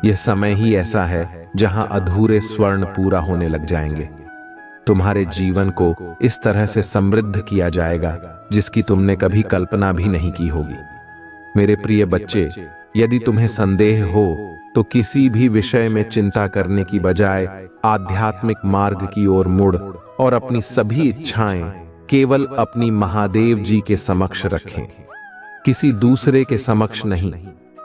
यह समय ही ऐसा है जहां अधूरे स्वर्ण पूरा होने लग जाएंगे। तुम्हारे जीवन को इस तरह से समृद्ध किया जाएगा जिसकी तुमने कभी कल्पना भी नहीं की होगी। मेरे प्रिय बच्चे, यदि तुम्हें संदेह हो तो किसी भी विषय में चिंता करने की बजाय आध्यात्मिक मार्ग की ओर मुड़ और अपनी सभी इच्छाएं केवल अपनी महादेव जी के समक्ष रखें, किसी दूसरे के समक्ष नहीं,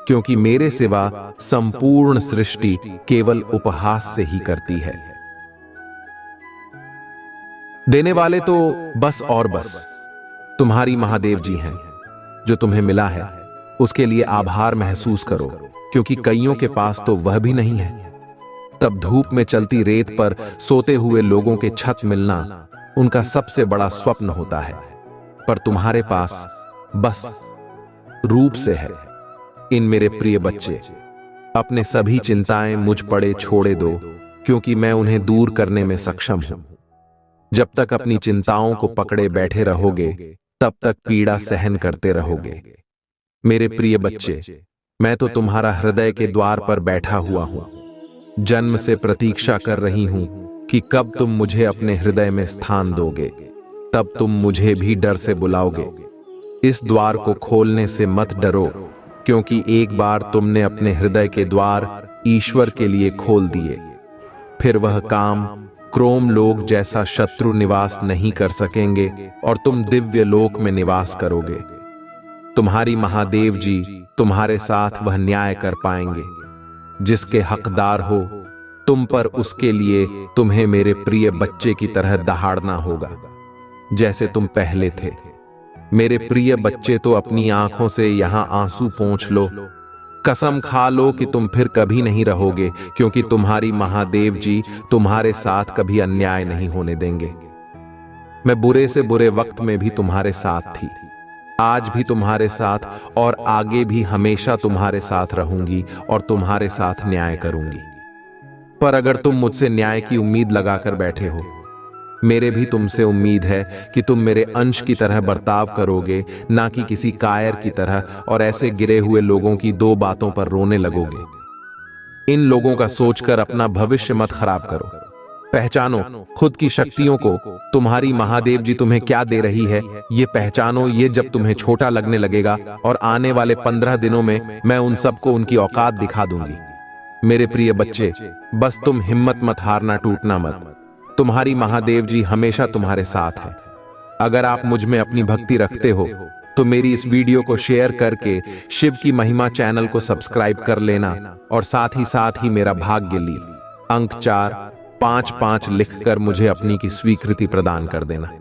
क्योंकि मेरे सिवा संपूर्ण सृष्टि केवल उपहास से ही करती है। देने वाले तो बस और बस तुम्हारी महादेव जी हैं। जो तुम्हें मिला है उसके लिए आभार महसूस करो, क्योंकि कईयों के पास तो वह भी नहीं है। तब धूप में चलती रेत पर सोते हुए लोगों के छत मिलना उनका सबसे बड़ा स्वप्न होता है, पर तुम्हारे पास बस रूप से है। इन मेरे प्रिय बच्चे, अपने सभी चिंताएं मुझ पड़े छोड़े दो, क्योंकि मैं उन्हें दूर करने में सक्षम हूं। जब तक अपनी चिंताओं को पकड़े बैठे रहोगे, तब तक पीड़ा सहन करते रहोगे। मेरे प्रिय बच्चे, मैं तो तुम्हारा हृदय के द्वार पर बैठा हुआ हूं। जन्म से प्रतीक्षा कर रही हूं कि कब तुम मुझे अपने हृदय में स्थान दोगे। तब तुम मुझे भी डर से बुलाओगे। इस द्वार को खोलने से मत डरो, क्योंकि एक बार तुमने अपने हृदय के द्वार ईश्वर के लिए खोल दिए, फिर वह काम क्रोम लोक जैसा शत्रु निवास नहीं कर सकेंगे और तुम दिव्य लोक में निवास करोगे। तुम्हारी महादेव जी तुम्हारे साथ वह न्याय कर पाएंगे जिसके हकदार हो तुम पर, उसके लिए तुम्हें मेरे प्रिय बच्चे की तरह दहाड़ना होगा जैसे तुम पहले थे। मेरे प्रिय बच्चे, तो अपनी आंखों से यहां आंसू पोंछ लो, कसम खा लो कि तुम फिर कभी नहीं रहोगे, क्योंकि तुम्हारी महादेव जी तुम्हारे साथ कभी अन्याय नहीं होने देंगे। मैं बुरे से बुरे वक्त में भी तुम्हारे साथ थी, आज भी तुम्हारे साथ और आगे भी हमेशा तुम्हारे साथ रहूंगी और तुम्हारे साथ न्याय करूंगी। पर अगर तुम मुझसे न्याय की उम्मीद लगाकर बैठे हो, मेरे भी तुमसे उम्मीद है कि तुम मेरे अंश की तरह बर्ताव करोगे, ना कि किसी कायर की तरह, और ऐसे गिरे हुए लोगों की दो बातों पर रोने लगोगे। इन लोगों का सोचकर अपना भविष्य मत खराब करो। पहचानो खुद की शक्तियों को। तुम्हारी महादेव जी तुम्हें क्या दे रही है ये पहचानो। ये जब तुम्हें छोटा लगने लगेगा और आने वाले 15 दिनों में मैं उन सबको उनकी औकात दिखा दूंगी। मेरे प्रिय बच्चे, बस तुम हिम्मत मत हारना, टूटना मत। तुम्हारी महादेव जी हमेशा तुम्हारे साथ है। अगर आप मुझ में अपनी भक्ति रखते हो तो मेरी इस वीडियो को शेयर करके शिव की महिमा चैनल को सब्सक्राइब कर लेना, और साथ ही मेरा भाग्य ली अंक 455 लिखकर मुझे अपनी की स्वीकृति प्रदान कर देना।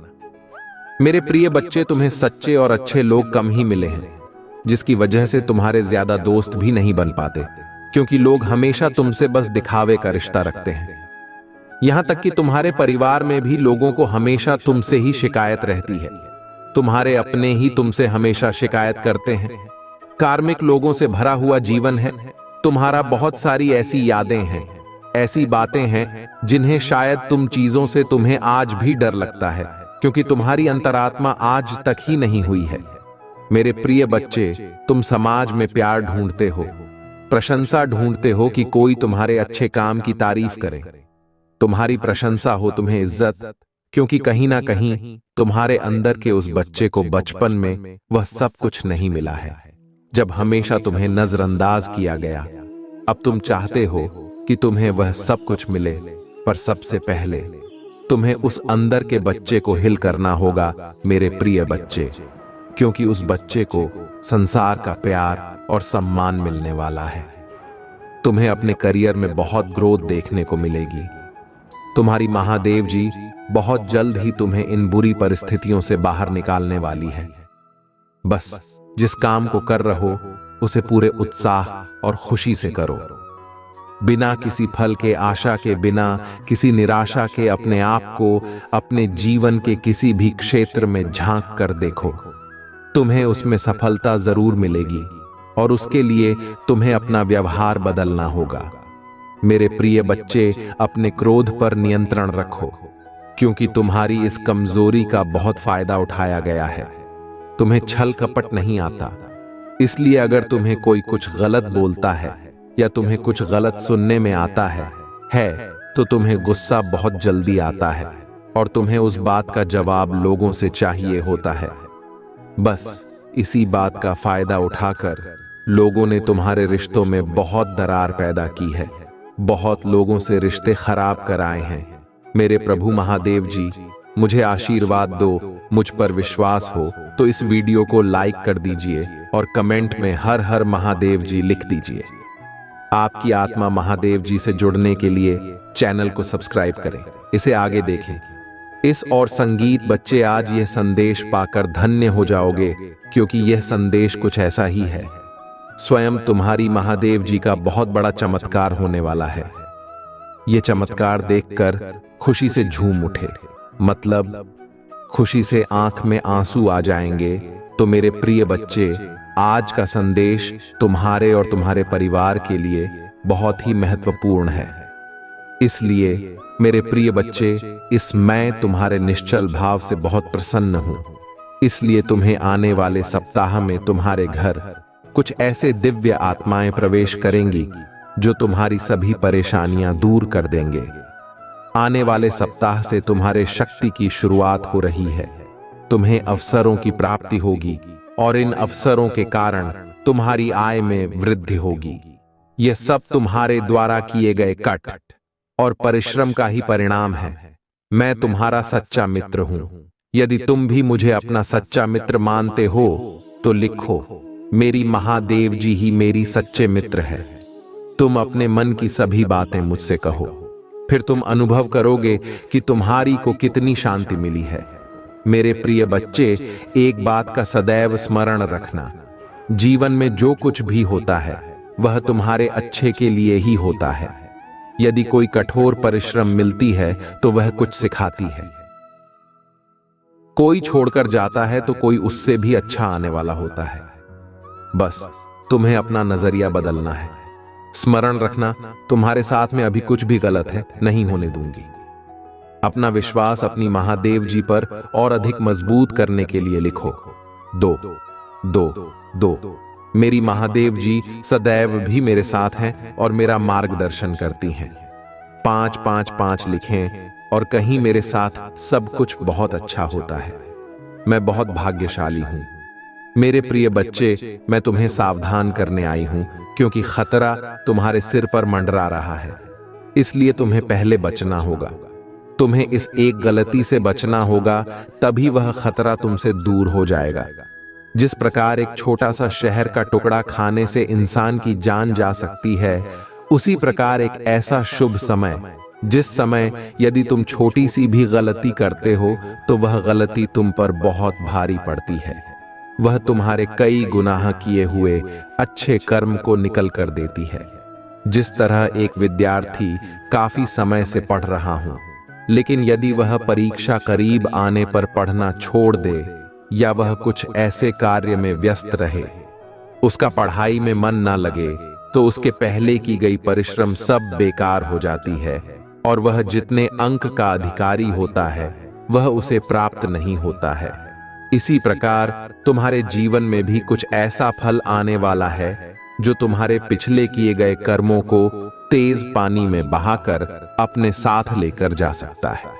मेरे प्रिय बच्चे, तुम्हें सच्चे और अच्छे लोग कम ही मिले हैं, जिसकी वजह से तुम्हारे ज्यादा दोस्त भी नहीं बन पाते, क्योंकि लोग हमेशा तुमसे बस दिखावे का रिश्ता रखते हैं। यहां तक कि तुम्हारे परिवार में भी लोगों को हमेशा तुमसे ही शिकायत रहती है। तुम्हारे अपने ही तुमसे हमेशा शिकायत करते हैं। कार्मिक लोगों से भरा हुआ जीवन है तुम्हारा। बहुत सारी ऐसी यादें हैं, ऐसी बातें हैं जिन्हें शायद तुम चीजों से तुम्हें आज भी डर लगता है, क्योंकि तुम्हारी अंतरात्मा आज तक ही नहीं हुई है। मेरे प्रिय बच्चे, तुम समाज में प्यार ढूंढते हो, प्रशंसा ढूंढते हो कि कोई तुम्हारे अच्छे काम की तारीफ करे, तुम्हारी प्रशंसा हो, तुम्हें इज्जत, क्योंकि कहीं ना कहीं तुम्हारे अंदर के उस बच्चे को बचपन में वह सब कुछ नहीं मिला है, जब हमेशा तुम्हें नजरअंदाज किया गया। अब तुम चाहते हो कि तुम्हें वह सब कुछ मिले, पर सबसे पहले तुम्हें उस अंदर के बच्चे को हिल करना होगा मेरे प्रिय बच्चे, क्योंकि उस बच्चे को संसार का प्यार और सम्मान मिलने वाला है। तुम्हें अपने करियर में बहुत ग्रोथ देखने को मिलेगी। तुम्हारी महादेव जी बहुत जल्द ही तुम्हें इन बुरी परिस्थितियों से बाहर निकालने वाली है। बस जिस काम को कर रहे हो उसे पूरे उत्साह और खुशी से करो, बिना किसी फल के आशा के, बिना किसी निराशा के अपने आप को अपने जीवन के किसी भी क्षेत्र में झांक कर देखो। तुम्हें उसमें सफलता जरूर मिलेगी, और उसके लिए तुम्हें अपना व्यवहार बदलना होगा। मेरे प्रिय बच्चे, अपने क्रोध पर नियंत्रण रखो, क्योंकि तुम्हारी इस कमजोरी का बहुत फायदा उठाया गया है। तुम्हें छल कपट नहीं आता, इसलिए अगर तुम्हें कोई कुछ गलत बोलता है या तुम्हें कुछ गलत सुनने में आता है तो तुम्हें गुस्सा बहुत जल्दी आता है, और तुम्हें उस बात का जवाब लोगों से चाहिए होता है। बस इसी बात का फायदा उठाकर लोगों ने तुम्हारे रिश्तों में बहुत दरार पैदा की है, बहुत लोगों से रिश्ते खराब कराए हैं। मेरे प्रभु महादेव जी, मुझे आशीर्वाद दो। मुझ पर विश्वास हो तो इस वीडियो को लाइक कर दीजिए और कमेंट में हर हर महादेव जी लिख दीजिए। आपकी आत्मा महादेव जी से जुड़ने के लिए चैनल को सब्सक्राइब करें, इसे आगे देखें। इस और संगीत बच्चे, आज यह संदेश पाकर धन्य हो जाओगे, क्योंकि यह संदेश कुछ ऐसा ही है। स्वयं तुम्हारी महादेव जी का बहुत बड़ा चमत्कार होने वाला है। यह चमत्कार देखकर खुशी से झूम उठे, मतलब खुशी से आंख में आंसू आ जाएंगे। तो मेरे प्रिय बच्चे, आज का संदेश तुम्हारे और तुम्हारे परिवार के लिए बहुत ही महत्वपूर्ण है। इसलिए मेरे प्रिय बच्चे, इस मैं तुम्हारे निश्चल भाव से बहुत प्रसन्न हूं। इसलिए तुम्हें आने वाले सप्ताह में तुम्हारे घर कुछ ऐसे दिव्य आत्माएं प्रवेश करेंगी जो तुम्हारी सभी परेशानियां दूर कर देंगे। आने वाले सप्ताह से तुम्हारे शक्ति की शुरुआत हो रही है। तुम्हें अवसरों की प्राप्ति होगी, और इन अवसरों के कारण तुम्हारी आय में वृद्धि होगी। यह सब तुम्हारे द्वारा किए गए कट, और परिश्रम का ही परिणाम है। मैं तुम्हारा सच्चा मित्र हूं। यदि तुम भी मुझे अपना सच्चा मित्र मानते हो तो लिखो, मेरी महादेव जी ही मेरी सच्चे मित्र है। तुम अपने मन की सभी बातें मुझसे कहो, फिर तुम अनुभव करोगे कि तुम्हारी को कितनी शांति मिली है। मेरे प्रिय बच्चे, एक बात का सदैव स्मरण रखना, जीवन में जो कुछ भी होता है वह तुम्हारे अच्छे के लिए ही होता है। यदि कोई कठोर परिश्रम मिलती है तो वह कुछ सिखाती है। कोई छोड़कर जाता है तो कोई उससे भी अच्छा आने वाला होता है। बस तुम्हें अपना नजरिया बदलना है। स्मरण रखना, तुम्हारे साथ में अभी कुछ भी गलत है नहीं होने दूंगी। अपना विश्वास अपनी महादेव जी पर और अधिक मजबूत करने के लिए लिखो 2 2 2। मेरी महादेव जी सदैव भी मेरे साथ हैं और मेरा मार्गदर्शन करती हैं। 5 5 5 लिखें और कहीं मेरे साथ सब कुछ बहुत अच्छा होता है। मैं बहुत भाग्यशाली हूं। मेरे प्रिय बच्चे, मैं तुम्हें सावधान करने आई हूं क्योंकि खतरा तुम्हारे सिर पर मंडरा रहा है। इसलिए तुम्हें पहले बचना होगा। तुम्हें इस एक गलती से बचना होगा, तभी वह खतरा तुमसे दूर हो जाएगा। जिस प्रकार एक छोटा सा शहर का टुकड़ा खाने से इंसान की जान जा सकती है, उसी प्रकार एक ऐसा शुभ समय, जिस समय यदि तुम छोटी सी भी गलती करते हो तो वह गलती तुम पर बहुत भारी पड़ती है। वह तुम्हारे कई गुनाह किए हुए अच्छे कर्म को निकल कर देती है। जिस तरह एक विद्यार्थी काफी समय से पढ़ रहा हूं, लेकिन यदि वह परीक्षा करीब आने पर पढ़ना छोड़ दे या वह कुछ ऐसे कार्य में व्यस्त रहे, उसका पढ़ाई में मन ना लगे, तो उसके पहले की गई परिश्रम सब बेकार हो जाती है और वह जितने अंक का अधिकारी होता है वह उसे प्राप्त नहीं होता है। इसी प्रकार तुम्हारे जीवन में भी कुछ ऐसा फल आने वाला है जो तुम्हारे पिछले किए गए कर्मों को तेज पानी में बहाकर अपने साथ लेकर जा सकता है।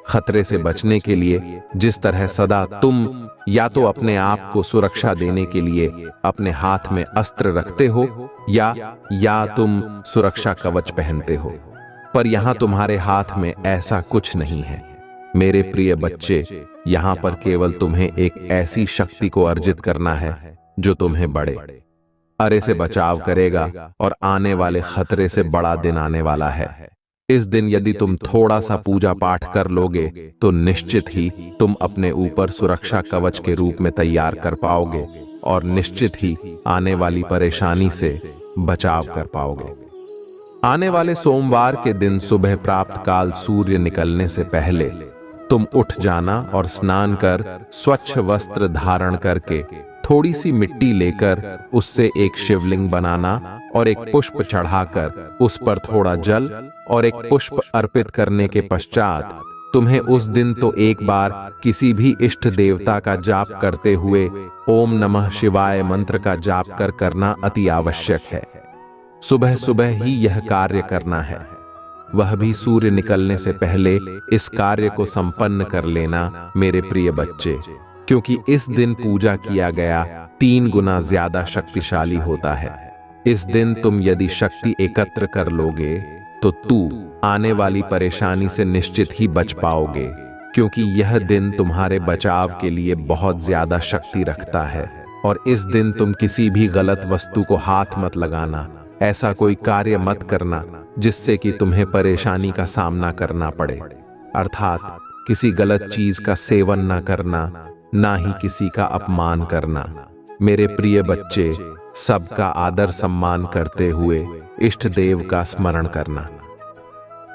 खतरे से बचने के लिए जिस तरह सदा तुम या तो अपने आप को सुरक्षा देने के लिए अपने हाथ में अस्त्र रखते हो या तुम सुरक्षा कवच पहनते हो, पर यहां तुम्हारे हाथ में ऐसा कुछ नहीं है। मेरे प्रिय बच्चे, यहां पर केवल तुम्हें एक ऐसी शक्ति को अर्जित करना है जो तुम्हें बड़े अरे से बचाव करेगा और आने वाले खतरे से बड़ा दिन आने वाला है। इस दिन यदि तुम थोड़ा सा पूजा पाठ कर लोगे तो निश्चित ही तुम अपने ऊपर सुरक्षा कवच के रूप में तैयार कर पाओगे और निश्चित ही आने वाली परेशानी से बचाव कर पाओगे। आने वाले सोमवार के दिन सुबह प्राप्त काल सूर्य निकलने से पहले तुम उठ जाना और स्नान कर स्वच्छ वस्त्र धारण करके थोड़ी सी मिट्टी लेकर उससे एक शिवलिंग बनाना और एक पुष्प चढ़ाकर उस पर थोड़ा जल और एक पुष्प अर्पित करने के पश्चात तुम्हें उस दिन तो एक बार किसी भी इष्ट देवता का जाप करते हुए ओम नमः शिवाय मंत्र का जाप करना अति आवश्यक है। सुबह सुबह ही यह कार्य करना है, वह भी सूर्य निकलने से पहले इस कार्य को संपन्न कर लेना मेरे प्रिय बच्चे, क्योंकि इस दिन पूजा किया गया 3 गुना ज्यादा शक्तिशाली होता है। इस दिन तुम यदि शक्ति एकत्र कर लोगे तो तू आने वाली परेशानी से निश्चित ही बच पाओगे, क्योंकि यह दिन तुम्हारे बचाव के लिए बहुत ज्यादा शक्ति रखता है। और इस दिन तुम किसी भी गलत वस्तु को हाथ मत लगाना, ऐसा कोई कार्य मत करना जिससे कि तुम्हें परेशानी का सामना करना पड़े, अर्थात किसी गलत चीज का सेवन न करना, ना ही किसी का अपमान करना। मेरे प्रिय बच्चे, सबका आदर सम्मान करते हुए इष्ट देव का स्मरण करना।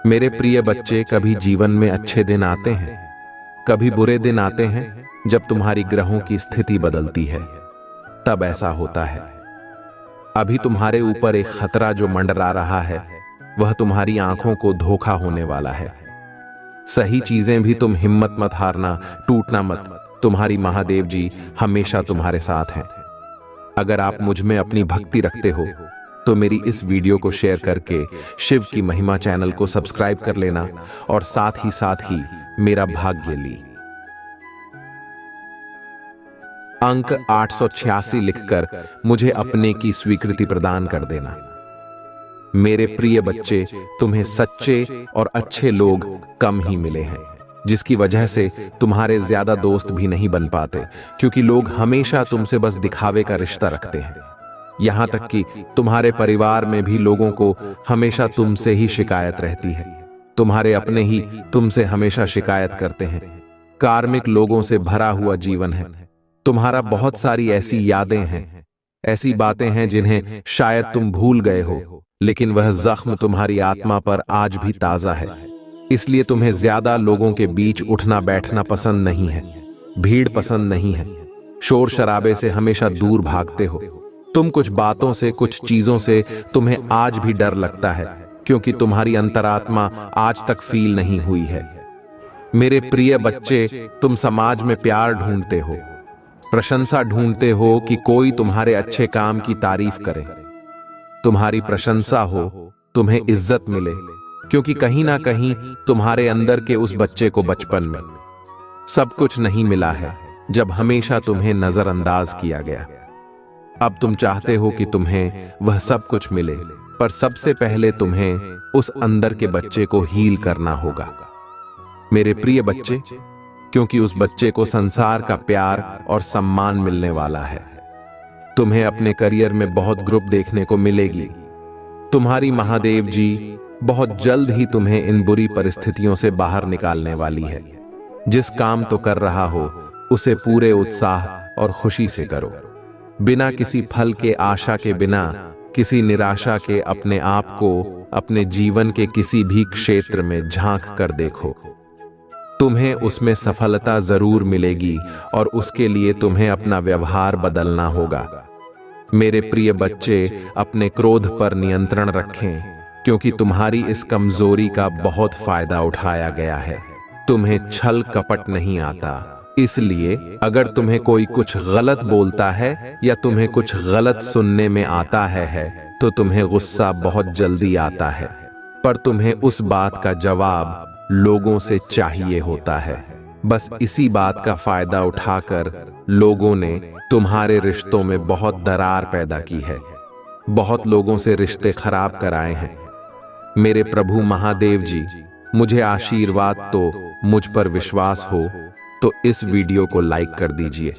मेरे प्रिय बच्चे, कभी जीवन में अच्छे दिन आते हैं, कभी बुरे दिन आते हैं। जब तुम्हारी ग्रहों की स्थिति बदलती है तब ऐसा होता है। अभी तुम्हारे ऊपर एक खतरा जो मंडरा रहा है वह तुम्हारी आंखों को धोखा होने वाला है। सही चीजें भी तुम हिम्मत मत हारना, टूटना मत। तुम्हारी महादेव जी हमेशा तुम्हारे साथ हैं। अगर आप मुझ में अपनी भक्ति रखते हो तो मेरी इस वीडियो को शेयर करके शिव की महिमा चैनल को सब्सक्राइब कर लेना और साथ ही मेरा भाग्य ली अंक 886 लिखकर मुझे अपने की स्वीकृति प्रदान कर देना। मेरे प्रिय बच्चे, तुम्हें सच्चे और अच्छे लोग कम ही मिले हैं, जिसकी वजह से तुम्हारे ज्यादा दोस्त भी नहीं बन पाते, क्योंकि लोग हमेशा तुमसे बस दिखावे का रिश्ता रखते हैं। यहां तक कि तुम्हारे परिवार में भी लोगों को हमेशा तुमसे ही शिकायत रहती है। तुम्हारे अपने ही तुमसे हमेशा शिकायत करते हैं। कार्मिक लोगों से भरा हुआ जीवन है। तुम्हारा बहुत सारी ऐसी यादें हैं, ऐसी बातें हैं जिन्हें शायद तुम भूल गए हो, लेकिन वह जख्म तुम्हारी आत्मा पर आज भी ताजा है। इसलिए तुम्हें ज्यादा लोगों के बीच उठना बैठना पसंद नहीं है, भीड़ पसंद नहीं है, शोर शराबे से हमेशा दूर भागते हो। तुम कुछ बातों से, कुछ चीजों से तुम्हें आज भी डर लगता है, क्योंकि तुम्हारी अंतरात्मा आज तक फील नहीं हुई है। मेरे प्रिय बच्चे, तुम समाज में प्यार ढूंढते हो, प्रशंसा ढूंढते हो कि कोई तुम्हारे अच्छे काम की तारीफ करे, तुम्हारी प्रशंसा हो, तुम्हें इज्जत मिले, क्योंकि कहीं ना कहीं तुम्हारे अंदर के उस बच्चे को बचपन में सब कुछ नहीं मिला है, जब हमेशा तुम्हें नजरअंदाज किया गया। अब तुम चाहते हो कि तुम्हें वह सब कुछ मिले, पर सबसे पहले तुम्हें उस अंदर के बच्चे को हील करना होगा, मेरे प्रिय बच्चे, क्योंकि उस बच्चे को संसार का प्यार और सम्मान मिलने वाला है। तुम्हें अपने करियर में बहुत ग्रुप देखने को मिलेगी। तुम्हारी महादेव जी बहुत जल्द ही तुम्हें इन बुरी परिस्थितियों से बाहर निकालने वाली है। जिस काम तो कर रहा हो, उसे पूरे उत्साह और खुशी से करो, बिना किसी फल के आशा के, बिना किसी निराशा के अपने आप को अपने जीवन के किसी भी क्षेत्र में झांक कर देखो। तुम्हें उसमें सफलता जरूर मिलेगी और उसके लिए तुम्हें अपना व्यवहार बदलना होगा। मेरे प्रिय बच्चे, अपने क्रोध पर नियंत्रण रखें, क्योंकि तुम्हारी इस कमजोरी का बहुत फायदा उठाया गया है। तुम्हें छल कपट नहीं आता, इसलिए अगर तुम्हें कोई कुछ गलत बोलता है या तुम्हें कुछ गलत सुनने में आता है तो तुम्हें गुस्सा बहुत जल्दी आता है, पर तुम्हें उस बात का जवाब लोगों से चाहिए होता है। बस इसी बात का फायदा उठाकर लोगों ने तुम्हारे रिश्तों में बहुत दरार पैदा की है, बहुत लोगों से रिश्ते खराब कराए हैं। मेरे प्रभु महादेव जी, मुझे आशीर्वाद तो मुझ पर विश्वास हो तो इस वीडियो को लाइक कर दीजिए।